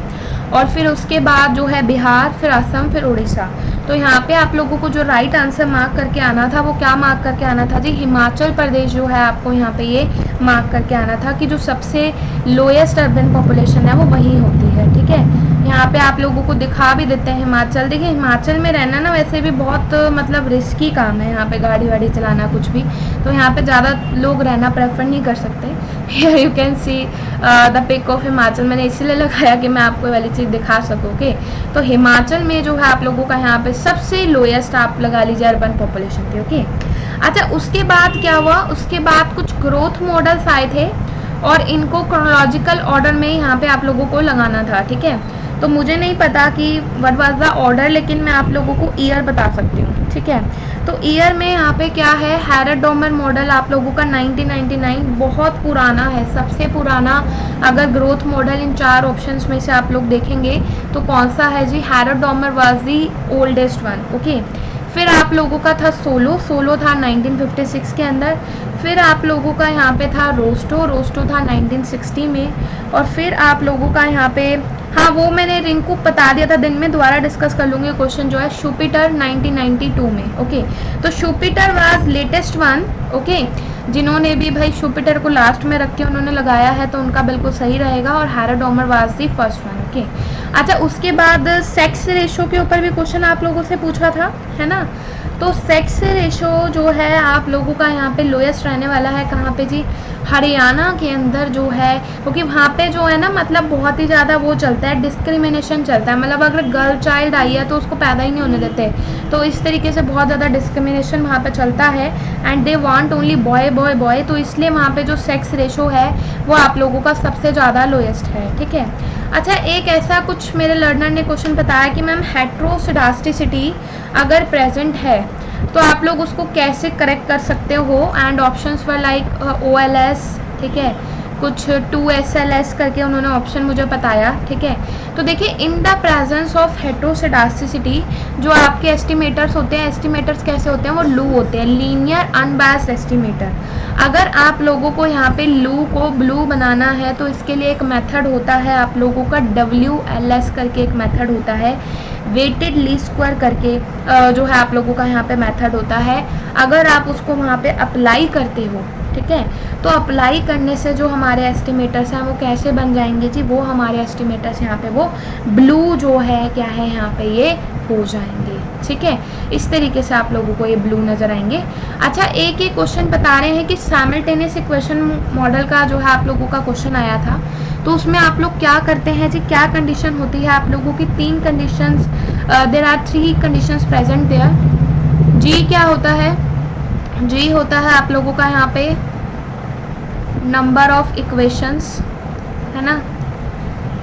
और फिर उसके बाद जो है बिहार, फिर असम, फिर उड़ीसा। तो यहाँ पे आप लोगों को जो राइट आंसर मार्क करके आना था वो क्या मार्क करके आना था जी, हिमाचल प्रदेश जो है आपको यहाँ पे ये मार्क करके आना था कि जो सबसे लोएस्ट अर्बन पॉपुलेशन है वो वहीं होती है, ठीक है। यहाँ पे आप लोगों को दिखा भी देते हैं हिमाचल। देखिए हिमाचल में रहना ना वैसे भी बहुत मतलब रिस्की काम है, यहाँ पे गाड़ी वाड़ी चलाना कुछ भी, तो यहाँ पे ज़्यादा लोग रहना प्रेफर नहीं कर सकते। Here you can see the pic of Himachal, मैंने इसीलिए लगाया कि मैं आपको वाली चीज़ दिखा सकूँ। ओके, तो हिमाचल में जो है आप लोगों का यहाँ पे सबसे लोएस्ट आप लगा लीजिए अर्बन पॉपुलेशन थी। ओके, अच्छा उसके बाद क्या हुआ, उसके बाद कुछ ग्रोथ मॉडल्स आए थे और इनको क्रोनोलॉजिकल ऑर्डर में यहाँ पे आप लोगों को लगाना था। ठीक है, तो मुझे नहीं पता कि व्हाट वाज द ऑर्डर, लेकिन मैं आप लोगों को ईयर बता सकती हूँ। ठीक है, तो ईयर में यहाँ पे क्या है, हैरड-डॉमर मॉडल आप लोगों का 1999 बहुत पुराना है, सबसे पुराना। अगर ग्रोथ मॉडल इन 4 ऑप्शंस में से आप लोग देखेंगे तो कौन सा है जी, Harrod Domar was the oldest one. Okay, फिर आप लोगों का था सोलो था 1956 के अंदर। फिर आप लोगों का यहाँ पे था रोस्टो था 1960 में। और फिर आप लोगों का यहाँ पे, हाँ वो मैंने रिंग को बता दिया था, दिन में दोबारा डिस्कस कर लूँगी क्वेश्चन जो है, शुपिटर 1992 में। ओके, तो शुपिटर वाज लेटेस्ट वन। ओके, जिन्होंने भी भाई शुपिटर को लास्ट में रख के उन्होंने लगाया है तो उनका बिल्कुल सही रहेगा, और Harrod Domar was the first one. Okay, अच्छा उसके बाद सेक्स रेशो के ऊपर भी क्वेश्चन आप लोगों से पूछा था, है ना। तो सेक्स रेशो जो है आप लोगों का यहाँ पे लोएस्ट रहने वाला है कहाँ पे जी, हरियाणा के अंदर जो है, क्योंकि वहाँ पे जो है ना मतलब बहुत ही ज़्यादा वो चलता है, डिस्क्रिमिनेशन चलता है, मतलब अगर गर्ल चाइल्ड आई है तो उसको पैदा ही नहीं होने देते, तो इस तरीके से बहुत ज़्यादा डिस्क्रिमिनेशन वहाँ पे चलता है। And they want only boy boy boy, तो इसलिए वहाँ पे जो सेक्स रेशो है वो आप लोगों का सबसे ज़्यादा लोएस्ट है। ठीक है, अच्छा एक ऐसा कुछ मेरे लर्नर ने क्वेश्चन बताया कि मैम हेट्रोसिडास्टिसिटी अगर प्रेजेंट है तो आप लोग उसको कैसे करेक्ट कर सकते हो, and options were like OLS, ठीक है, कुछ 2SLS करके उन्होंने ऑप्शन मुझे बताया। ठीक है, तो देखिए इन द प्रेजेंस ऑफ हेट्रोसिडास्टिसिटी जो आपके एस्टिमेटर्स होते हैं, एस्टिमेटर्स कैसे होते हैं, वो लू होते हैं, लीनियर अनबायस्ड एस्टिमेटर। अगर आप लोगों को यहाँ पे लू को ब्लू बनाना है तो इसके लिए एक मेथड होता है आप लोगों का WLS करके एक मेथड होता है, वेटेड लीस्ट स्क्वायर करके जो है आप लोगों का यहाँ पे मेथड होता है। अगर आप उसको वहाँ पे अप्लाई करते हो, ठीक है, तो अप्लाई करने से जो हमारे एस्टिमेटर्स हैं वो कैसे बन जाएंगे जी, वो हमारे एस्टिमेटर्स यहाँ पे वो ब्लू जो है क्या है यहाँ पे ये हो जाएंगे। ठीक है, इस तरीके से आप लोगों को ये ब्लू नजर आएंगे। अच्छा एक ये क्वेश्चन बता रहे हैं कि साइमल्टेनियस इक्वेशन मॉडल का जो है आप लोगों का क्वेश्चन आया था, तो उसमें आप लोग क्या करते हैं जी, क्या कंडीशन होती है आप लोगों की, 3 conditions, there are 3 conditions present there. जी क्या होता है, जी होता है आप लोगों का यहाँ पे नंबर ऑफ इक्वेशंस, है ना।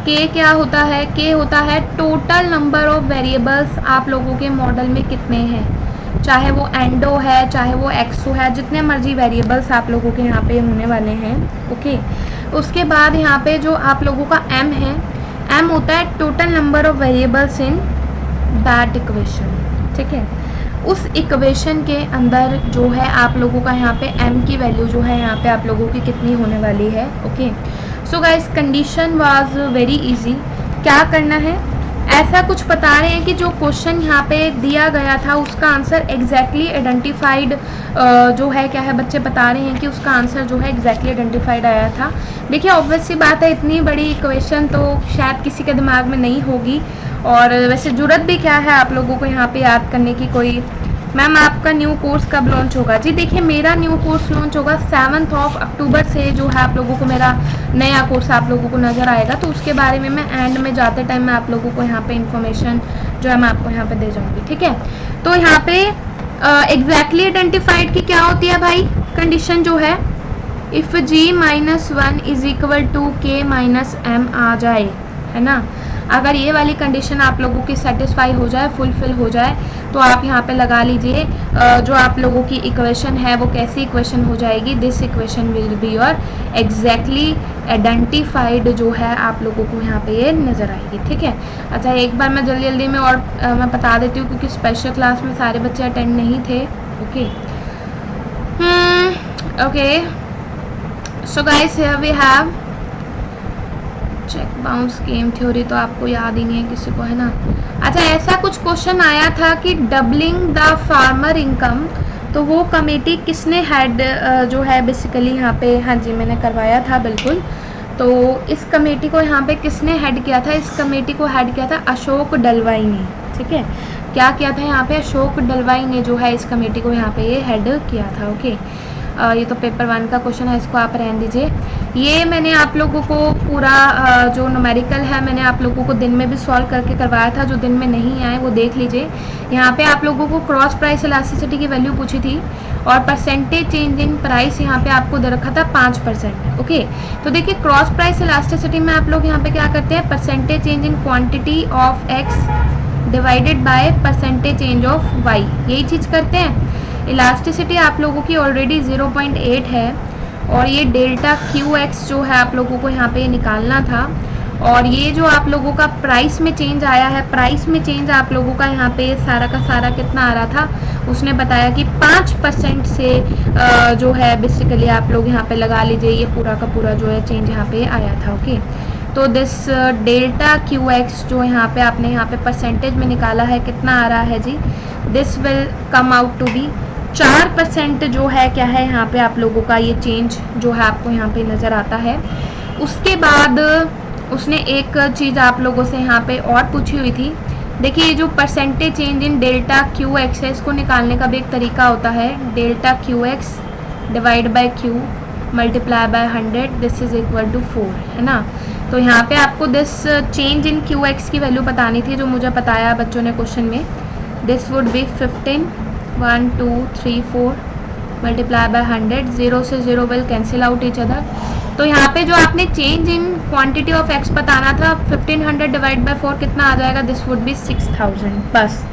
के क्या होता है, के होता है टोटल नंबर ऑफ वेरिएबल्स आप लोगों के मॉडल में कितने हैं, चाहे वो एंडो है चाहे वो एक्सो है, जितने मर्जी वेरिएबल्स आप लोगों के यहाँ पे होने वाले हैं। ओके, उसके बाद यहाँ पे जो आप लोगों का एम है, एम होता है total number of variables in that equation. ठीक है, उस इक्वेशन के अंदर जो है आप लोगों का यहाँ पे m की वैल्यू जो है यहाँ पे आप लोगों की कितनी होने वाली है। Okay, so guys condition was very easy. क्या करना है, ऐसा कुछ बता रहे हैं कि जो क्वेश्चन यहाँ पे दिया गया था उसका आंसर एग्जैक्टली आइडेंटिफाइड जो है क्या है, बच्चे बता रहे हैं कि उसका आंसर जो है एग्जैक्टली आइडेंटिफाइड आया था। देखिए ऑब्वियस सी बात है, इतनी बड़ी इक्वेशन तो शायद किसी के दिमाग में नहीं होगी, और वैसे ज़रूरत भी क्या है आप लोगों को यहाँ पे याद करने की कोई। मैम आपका न्यू कोर्स कब लॉन्च होगा जी, देखिए मेरा न्यू कोर्स लॉन्च होगा 7 अक्टूबर से, जो है आप लोगों को मेरा नया कोर्स आप लोगों को नज़र आएगा, तो उसके बारे में मैं एंड में जाते टाइम मैं आप लोगों को यहाँ पे इन्फॉर्मेशन जो है मैं आपको यहाँ पे दे जाऊँगी। ठीक है, तो यहाँ पे एग्जैक्टली आइडेंटिफाइड की क्या होती है भाई कंडीशन जो है, if G-1 is equal to K-M आ जाए, है ना। अगर ये वाली कंडीशन आप लोगों की सेटिस्फाई हो जाए, फुलफिल हो जाए, तो आप यहाँ पे लगा लीजिए जो आप लोगों की इक्वेशन है वो कैसी इक्वेशन हो जाएगी, this equation will be your exactly identified जो है आप लोगों को यहाँ पे ये नज़र आएगी। ठीक है, अच्छा एक बार मैं जल्दी जल्दी में और मैं बता देती हूँ क्योंकि स्पेशल क्लास में सारे बच्चे अटेंड नहीं थे। Okay okay, so guys here we have cheque bounce game theory, तो आपको याद ही नहीं है किसी को, है ना। अच्छा ऐसा कुछ क्वेश्चन आया था कि डबलिंग द फार्मर इनकम, तो वो कमेटी किसने हेड जो है बेसिकली यहाँ पे, हाँ जी मैंने करवाया था बिल्कुल। तो इस कमेटी को यहाँ पे किसने हेड किया था? इस कमेटी को हेड किया था अशोक डलवाई ने, ठीक है। क्या किया था यहाँ पे? अशोक डलवाई ने जो है इस कमेटी को यहाँ पे ये हेड किया था, ओके। ये तो पेपर 1 का क्वेश्चन है, इसको आप रहने दीजिए। ये मैंने आप लोगों को पूरा जो न्यूमेरिकल है मैंने आप लोगों को दिन में भी सॉल्व करके करवाया था, जो दिन में नहीं आए वो देख लीजिए। यहाँ पे आप लोगों को क्रॉस प्राइस इलास्टिसिटी की वैल्यू पूछी थी और परसेंटेज चेंज इन प्राइस यहाँ पे आपको दे रखा था 5%, ओके। तो देखिए क्रॉस प्राइस इलास्टिसिटी में आप लोग यहाँ पे क्या करते हैं? Percentage change in quantity of X divided by percentage change of Y, यही चीज़ करते हैं। इलास्टिसिटी आप लोगों की ऑलरेडी 0.8 है और ये डेल्टा क्यू एक्स जो है आप लोगों को यहाँ पे निकालना था। और ये जो आप लोगों का प्राइस में चेंज आया है, प्राइस में चेंज आप लोगों का यहाँ पे सारा का सारा कितना आ रहा था? उसने बताया कि 5% से जो है बेसिकली आप लोग यहाँ पे लगा लीजिए, ये पूरा का पूरा जो है चेंज यहाँ पे आया था, ओके। तो दिस डेल्टा क्यू एक्स जो यहाँ पे आपने यहाँ पे परसेंटेज में निकाला है, कितना आ रहा है जी? This will come out to be 4% जो है क्या है यहाँ पे आप लोगों का ये चेंज जो है आपको यहाँ पे नज़र आता है। उसके बाद उसने एक चीज़ आप लोगों से यहाँ पे और पूछी हुई थी। देखिए ये जो percentage change in delta Q X है, इसको निकालने का भी एक तरीका होता है। Delta Q X divide by Q multiply by 100, this is equal to 4, है ना। तो यहाँ पे आपको this change in Q X की वैल्यू बतानी थी, जो मुझे बताया बच्चों ने क्वेश्चन में। This would be 15, 1 2 3 4 multiply by 100, 0 से 0 will cancel out each other. तो यहाँ पे जो आपने change in quantity of x बताना था, 1500 डिवाइड बाय 4 कितना आ जाएगा? दिस वुड बी 6000, बस।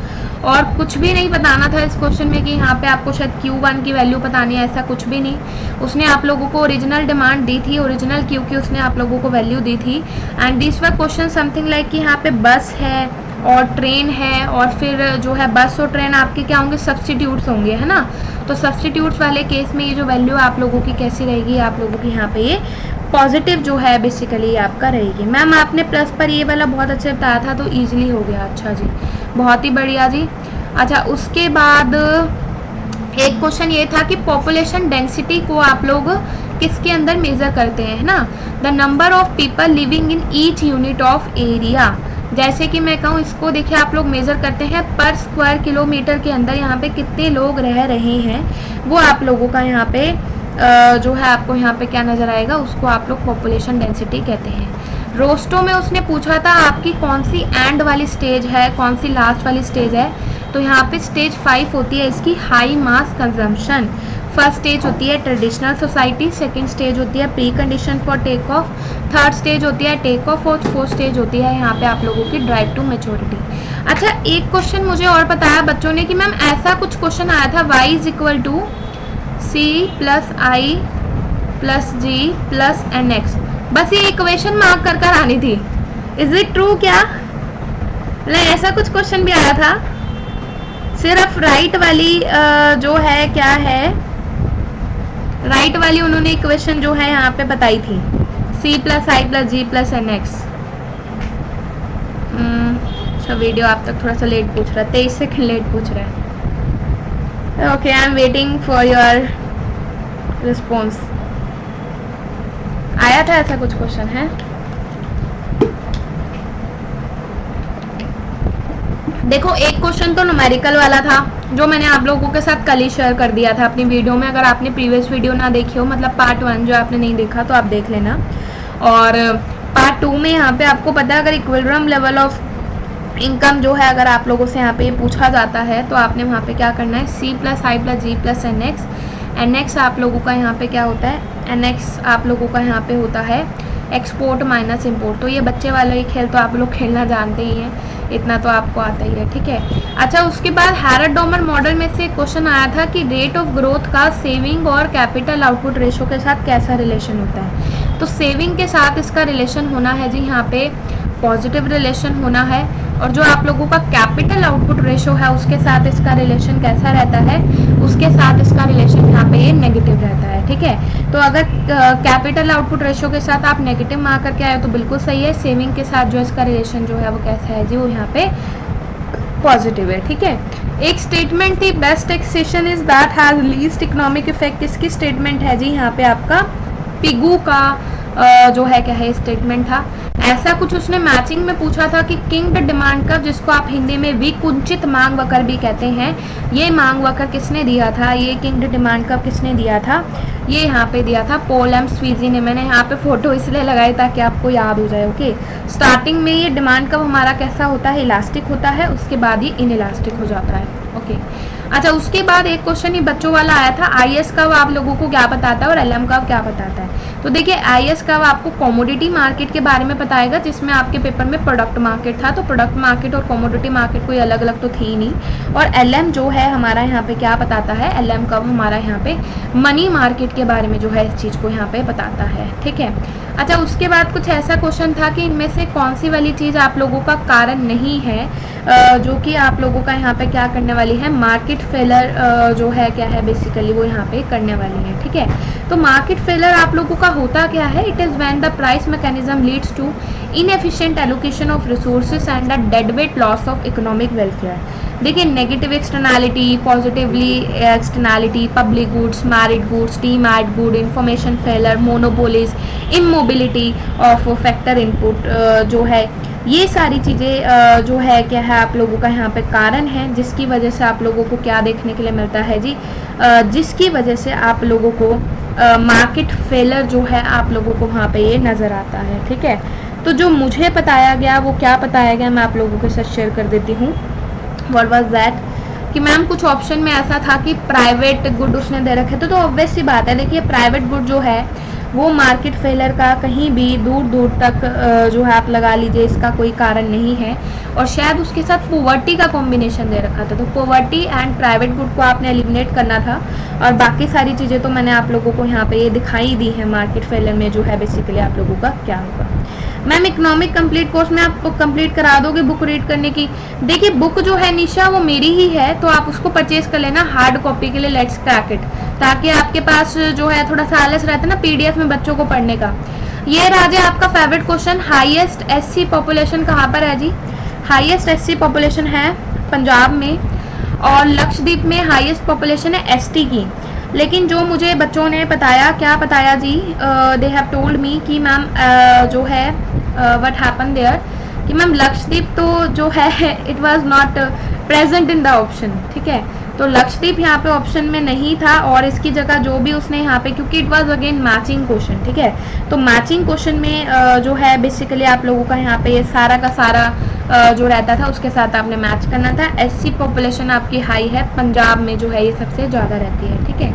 और कुछ भी नहीं बताना था इस क्वेश्चन में कि यहाँ पे आपको शायद Q1 की वैल्यू बतानी है, ऐसा कुछ भी नहीं। उसने आप लोगों को ओरिजिनल डिमांड दी थी, ओरिजिनल Q की उसने आप लोगों को वैल्यू दी थी। And this were question something like कि यहाँ पे बस है और ट्रेन है और फिर जो है बस और ट्रेन आपके क्या होंगे? सब्स्टिट्यूट्स होंगे, है ना। तो सब्स्टिट्यूट्स वाले केस में ये जो वैल्यू आप लोगों की कैसी रहेगी? आप लोगों की यहाँ पे ये पॉजिटिव जो है बेसिकली आपका रहेगी। मैम आपने प्लस पर ये वाला बहुत अच्छे बताया था तो ईजिली हो गया। अच्छा जी, बहुत ही बढ़िया जी। अच्छा उसके बाद एक क्वेश्चन ये था कि पॉपुलेशन डेंसिटी को आप लोग किसके अंदर मेजर करते हैं, है ना। The number of people living in each unit of area. जैसे कि मैं कहूँ इसको देखिए आप लोग मेजर करते हैं पर स्क्वायर किलोमीटर के अंदर यहाँ पे कितने लोग रह रहे हैं, वो आप लोगों का यहाँ पे जो है आपको यहाँ पे क्या नज़र आएगा, उसको आप लोग पॉपुलेशन डेंसिटी कहते हैं। रोस्टो में उसने पूछा था आपकी कौन सी एंड वाली स्टेज है, कौन सी लास्ट वाली स्टेज है। तो यहाँ पे स्टेज 5 होती है इसकी high mass consumption. First stage होती है ट्रेडिशनल सोसाइटी, सेकंड स्टेज होती है precondition for take off, third stage होती है टेक ऑफ और फोर्थ स्टेज होती है यहाँ पे आप लोगों की ड्राइव टू मैच्योरिटी। अच्छा एक क्वेश्चन मुझे और बताया बच्चों ने कि मैम ऐसा कुछ क्वेश्चन आया था y is equal to C plus I plus G plus N X, बस ये इक्वेशन मार्क कर कर आनी थी। इज इट ट्रू क्या? नहीं ऐसा कुछ क्वेश्चन भी आया था, सिर्फ राइट वाली जो है क्या है, राइट वाली उन्होंने इक्वेशन जो है यहाँ पे बताई थी, c plus I plus G plus N x. अच्छा वीडियो आप तक थोड़ा सा लेट पूछ रहा है, 23 सेकंड लेट पूछ रहा है। Okay I am waiting for your response. आया था ऐसा कुछ क्वेश्चन है? देखो एक क्वेश्चन तो न्यूमेरिकल वाला था जो मैंने आप लोगों के साथ कल ही शेयर कर दिया था अपनी वीडियो में। अगर आपने प्रीवियस वीडियो ना देखी हो, मतलब पार्ट 1 जो आपने नहीं देखा तो आप देख लेना। और पार्ट 2 में यहाँ पे आपको पता है अगर इक्विलिब्रियम लेवल ऑफ इनकम जो है अगर आप लोगों से यहाँ पे पूछा जाता है तो आपने वहाँ पे क्या करना है, c plus I plus G plus N X. N X आप लोगों का यहाँ पे क्या होता है, एन एक्स आप लोगों का यहाँ पे होता है एक्सपोर्ट माइनस इम्पोर्ट। तो ये बच्चे वाला ही खेल तो आप लोग खेलना जानते ही हैं, इतना तो आपको आता ही है, ठीक है। अच्छा उसके बाद हैरड-डॉमर मॉडल में से क्वेश्चन आया था कि रेट ऑफ ग्रोथ का सेविंग और कैपिटल आउटपुट रेशो के साथ कैसा रिलेशन होता है। तो सेविंग के साथ इसका रिलेशन होना है जी यहाँ पे पॉजिटिव रिलेशन होना है, और जो आप लोगों का कैपिटल आउटपुट रेशो है उसके साथ इसका रिलेशन कैसा रहता है, उसके साथ इसका रिलेशन यहाँ पे ये नेगेटिव रहता है, ठीक है। तो अगर कैपिटल आउटपुट रेशो के साथ आप नेगेटिव मार्क करके आए तो बिल्कुल सही है। सेविंग के साथ जो इसका रिलेशन जो है वो कैसा है जी, वो यहाँ पे पॉजिटिव है, ठीक है। एक स्टेटमेंट थी best taxation is that has least economic effect. किसकी स्टेटमेंट है जी यहाँ पे आपका, पिगू का जो है क्या है स्टेटमेंट था। ऐसा कुछ उसने मैचिंग में पूछा था कि किंग्ड डिमांड कर्व, जिसको आप हिंदी में विकुंचित मांग वक्र भी कहते हैं, ये मांग वक्र किसने दिया था, ये किंग्ड डिमांड कर्व किसने दिया था, ये यहाँ पे दिया था पॉल एम स्वीजी ने। मैंने यहाँ पे फोटो इसलिए लगाई ताकि आपको याद हो जाए। ओके, स्टार्टिंग में ये डिमांड कर्व हमारा कैसा होता है, इलास्टिक होता है, उसके बाद ये इनइलास्टिक हो जाता है। ओके, अच्छा उसके बाद एक क्वेश्चन ही बच्चों वाला आया था, आईएस कर्व आप लोगों को क्या बताता है और एलएम कर्व क्या बताता है। तो देखिए आईएस कर्व आपको कमोडिटी मार्केट के बारे में बताएगा, जिसमें आपके पेपर में प्रोडक्ट मार्केट था, तो प्रोडक्ट मार्केट और कमोडिटी मार्केट कोई अलग अलग तो थी नहीं। और एलएम जो है हमारा यहाँ पे क्या बताता है, एलएम कर्व हमारा यहाँ पे मनी मार्केट के बारे में जो है इस चीज़ को यहाँ पे बताता है। ठीक है, अच्छा उसके बाद कुछ ऐसा क्वेश्चन था कि इनमें से कौन सी वाली चीज़ आप लोगों का कारण नहीं है, जो कि आप लोगों का यहाँ पे क्या करने वाली है, मार्केट फेलर जो है क्या है बेसिकली वो यहाँ पे करने वाली है। ठीक है, तो मार्केट फेलर आप लोगों का होता क्या है, it is when the price mechanism leads to inefficient allocation of resources and a dead weight loss of economic welfare. देखिए negative externality, positively externality, public goods, merit goods, demerit good, information failure, monopolies, immobility of factor input जो है, ये सारी चीज़ें जो है क्या है आप लोगों का यहाँ पे कारण है, जिसकी वजह से आप लोगों को क्या देखने के लिए मिलता है जी, जिसकी वजह से आप लोगों को मार्केट फेलर जो है आप लोगों को वहाँ पे ये नज़र आता है। ठीक है, तो जो मुझे बताया गया वो क्या बताया गया मैं आप लोगों के साथ शेयर कर देती हूँ। व्हाट वाज दैट कि मैम कुछ ऑप्शन में ऐसा था कि प्राइवेट गुड उसने दे रखे थे, तो ऑब्वियस सी बात है, देखिए प्राइवेट गुड जो है वो मार्केट फेलर का कहीं भी दूर दूर तक जो है आप लगा लीजिए इसका कोई कारण नहीं है। और शायद उसके साथ पोवर्टी का कॉम्बिनेशन दे रखा था, तो पोवर्टी एंड प्राइवेट गुड को आपने एलिमिनेट करना था, और बाकी सारी चीज़ें तो मैंने आप लोगों को यहाँ पे ये दिखाई दी है मार्केट फेलर में जो है बेसिकली आप लोगों का क्या होगा। मैम इकोनॉमिक कंप्लीट कोर्स में आप कंप्लीट करा दोगे बुक रीड करने की, देखिए बुक जो है निशा वो मेरी ही है, तो आप उसको परचेज कर लेना हार्ड कॉपी के लिए, लेट्स क्रैक इट, ताकि आपके पास जो है थोड़ा सा आलस रहता है ना पीडीएफ में बच्चों को पढ़ने का। ये राजे आपका favourite question, highest SC population कहाँ पर है जी, हाईएस्ट एससी पॉपुलेशन है पंजाब में, और लक्षद्वीप में हाईएस्ट पॉपुलेशन है एसटी की। लेकिन जो मुझे बच्चों ने बताया, क्या बताया जी, दे हैव टोल्ड मी कि मैम जो है व्हाट हैपन देयर कि मैम लक्षद्वीप तो जो है it was not present in the option. ठीक है, तो लक्षद्वीप यहाँ पे ऑप्शन में नहीं था, और इसकी जगह जो भी उसने यहाँ पे, क्योंकि it was again matching question. ठीक है, तो मैचिंग क्वेश्चन में जो है बेसिकली आप लोगों का यहाँ पे ये सारा का सारा जो रहता था उसके साथ आपने मैच करना था। एससी पॉपुलेशन आपकी हाई है, पंजाब में जो है ये सबसे ज़्यादा रहती है। ठीक है,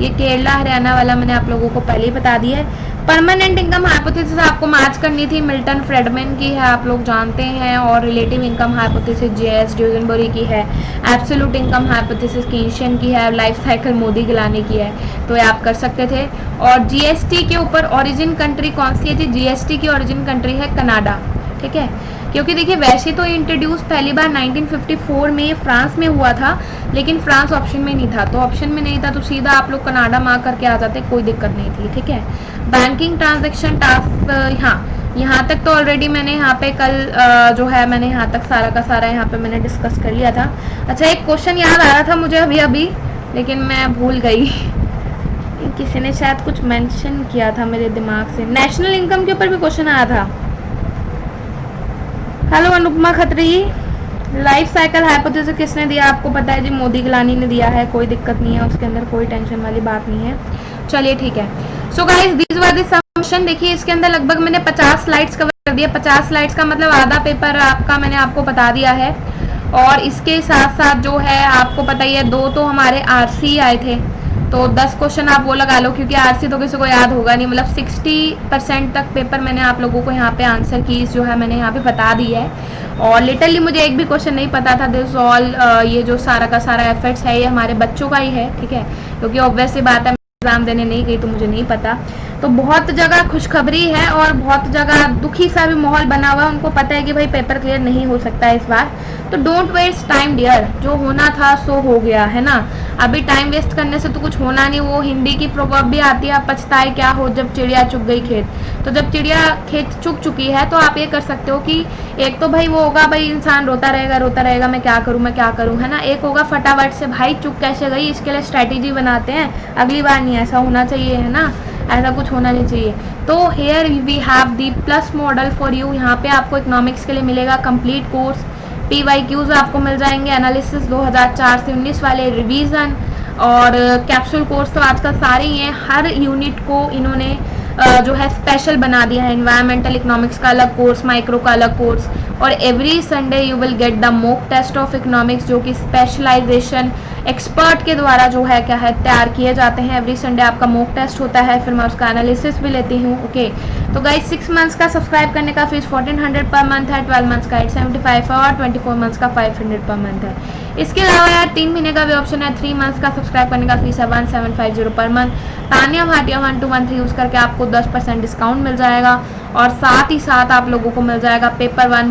ये केरला हरियाणा वाला मैंने आप लोगों को पहले ही बता दिया है। परमानेंट इनकम हाइपोथेसिस आपको मैच करनी थी, मिल्टन फ्रेडमैन की है, आप लोग जानते हैं, और रिलेटिव इनकम हाइपोथेसिस जेएस ड्यूजनबरी की है, एब्सोल्यूट इनकम हाइपोथेसिस कीनशियन की है, लाइफ साइकिल मोदी गिलानी की है, तो ये आप कर सकते थे। और जीएसटी के ऊपर ओरिजिन कंट्री कौन सी है जी, जीएसटी की ओरिजिन कंट्री है कनाडा। ठीक है, क्योंकि देखिए वैसे तो इंट्रोड्यूस पहली बार 1954 में फ्रांस में हुआ था, लेकिन फ्रांस ऑप्शन में नहीं था, तो ऑप्शन में नहीं था तो सीधा आप लोग कनाडा मार्क करके आ जाते, कोई दिक्कत नहीं थी। ठीक है, बैंकिंग ट्रांजैक्शन टास्क, हाँ यहाँ तक तो ऑलरेडी मैंने यहाँ पे कल जो है मैंने यहाँ तक सारा का सारा यहाँ पे मैंने डिस्कस कर लिया था। अच्छा एक क्वेश्चन याद आ रहा था मुझे अभी अभी, लेकिन मैं भूल गई किसी ने शायद कुछ मेंशन किया था मेरे दिमाग से, नेशनल इनकम के ऊपर भी क्वेश्चन आया था। Hello Anupama Khatri, life cycle hypothesis किसने दिया आपको पता है जी, मोदी गिलानी ने दिया है, कोई दिक्कत नहीं है उसके अंदर, कोई टेंशन वाली बात नहीं है। चलिए ठीक है, so guys these were the some. देखिए इसके अंदर लगभग मैंने 50 स्लाइड्स कवर कर दिया, 50 स्लाइड्स का मतलब आधा पेपर आपका मैंने आपको बता दिया है। और इसके साथ साथ जो है आपको पता ही है 2 तो हमारे आरसी आए थे, तो 10 क्वेश्चन आप वो लगा लो, क्योंकि आरसी तो किसी को याद होगा नहीं, मतलब 60% तक पेपर मैंने आप लोगों को यहाँ पे आंसर की जो है मैंने यहाँ पे बता दी है। और लिटरली मुझे एक भी क्वेश्चन नहीं पता था, दिस ऑल ये जो सारा का सारा एफर्ट्स है ये हमारे बच्चों का ही है। ठीक है, क्योंकि ऑब्वियस सी बात है एग्जाम देने नहीं गई तो मुझे नहीं पता। तो बहुत जगह खुशखबरी है और बहुत जगह दुखी सा भी माहौल बना हुआ है, उनको पता है कि भाई पेपर क्लियर नहीं हो सकता है इस बार, तो डोंट वेस्ट टाइम डियर, जो होना था सो हो गया है ना, अभी टाइम वेस्ट करने से तो कुछ होना नहीं। वो हिंदी की प्रोवर्ब भी आती है, पछताए क्या हो जब चिड़िया चुग गई खेत, तो जब चिड़िया खेत चुग चुकी है तो आप ये कर सकते हो कि एक तो भाई वो होगा भाई इंसान रोता रहेगा मैं क्या करूँ है ना, एक होगा फटाफट से भाई चुग कैसे गई इसके लिए स्ट्रैटेजी बनाते हैं, अगली बार नहीं ऐसा होना चाहिए है ना, ऐसा कुछ होना नहीं चाहिए। तो here we have the plus model for you, यहाँ पे आपको इकोनॉमिक्स के लिए मिलेगा कंप्लीट कोर्स, PYQs आपको मिल जाएंगे, एनालिसिस 2004 से 19 वाले, रिवीजन और कैप्सूल कोर्स तो आजकल सारे ही हैं। हर यूनिट को इन्होंने जो है स्पेशल बना दिया है, एनवायरमेंटल इकोनॉमिक्स का अलग कोर्स, माइक्रो का अलग कोर्स, और every Sunday you will get the mock test of economics जो कि स्पेशलाइजेशन एक्सपर्ट के द्वारा जो है क्या है तैयार किए जाते हैं। एवरी संडे आपका मॉक टेस्ट होता है, फिर मैं उसका एनालिसिस भी लेती हूँ। ओके, तो गाइस 6 मंथ्स का सब्सक्राइब करने का फीस 1400 पर मंथ है, 12 मंथ्स का 875 है और 24 मंथ्स का 500 पर मंथ है। इसके अलावा यार 3 महीने का भी ऑप्शन है, 3 मंथ्स का सब्सक्राइब करने का फीस है 1750 per month. Tania Bhatia 1213 use करके आपको 10% डिस्काउंट मिल जाएगा और साथ ही साथ आप लोगों को मिल जाएगा पेपर 1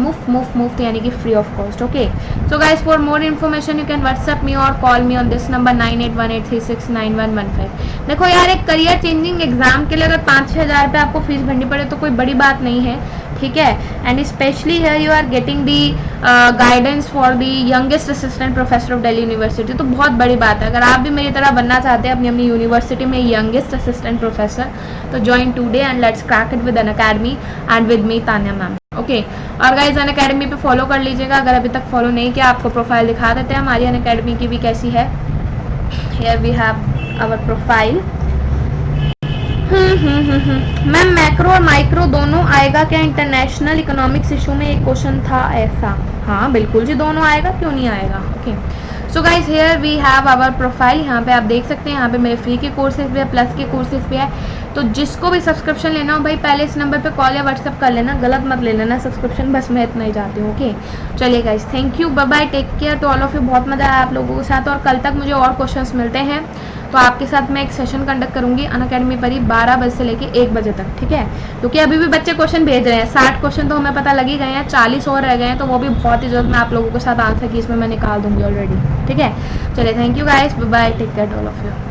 मुफ्त यानी कि free of cost. Okay, so guys for more information you can WhatsApp me or call me on this number 9818369115। देखो यार, एक करियर चेंजिंग एग्जाम के लिए अगर 5-6 हज़ार रुपये आपको फीस भरनी पड़े तो कोई बड़ी बात नहीं है, ठीक है। And specially here you are getting the guidance for the youngest assistant professor of Delhi university, तो बहुत बड़ी बात है। अगर आप भी मेरी तरह बनना चाहते हैं अपनी यूनिवर्सिटी में यंगेस्ट असिस्टेंट प्रोफेसर, तो join today and let's crack it with Unacademy and with me Tanya ma'am. Okay, और गाइज अनअकैडमी पे फॉलो कर लीजिएगा अगर अभी तक फॉलो नहीं किया। आपको प्रोफाइल दिखा देते हैं हमारी अनअकैडमी की भी कैसी है। Here we have our profile. Ma'am macro और माइक्रो दोनों आएगा क्या? इंटरनेशनल इकोनॉमिक्स इशू में एक क्वेश्चन था ऐसा। हाँ बिल्कुल जी, दोनों आएगा, क्यों नहीं आएगा। Okay, so guys here we have our profile. यहाँ पे आप देख सकते हैं, यहाँ पे मेरे फ्री के कोर्सेज भी है, प्लस के कोर्सेज भी है। तो जिसको भी सब्सक्रिप्शन लेना हो भाई पहले इस नंबर पे कॉल या व्हाट्सएप कर लेना, गलत मत ले लेना सब्सक्रिप्शन, बस मैं इतना ही चाहती हूँ। ओके, चलिए guys, thank you, bye bye, take care to all of you. बहुत मजा आया आप लोगों के साथ और कल तक मुझे और क्वेश्चंस मिलते हैं तो आपके साथ मैं एक सेशन कंडक्ट करूंगी अनअकैडमी पर ही 12 बजे से लेके 1 बजे तक, ठीक है। क्योंकि अभी भी बच्चे क्वेश्चन भेज रहे हैं, 60 क्वेश्चन तो हमें पता लग ही गए हैं, 40 और रह गए हैं, तो वो भी बहुत ही जल्द मैं आप लोगों के साथ आंसर की इसमें मैं निकाल दूंगी ऑलरेडी, ठीक है। चलिए, thank you guys, bye bye, take care all of you.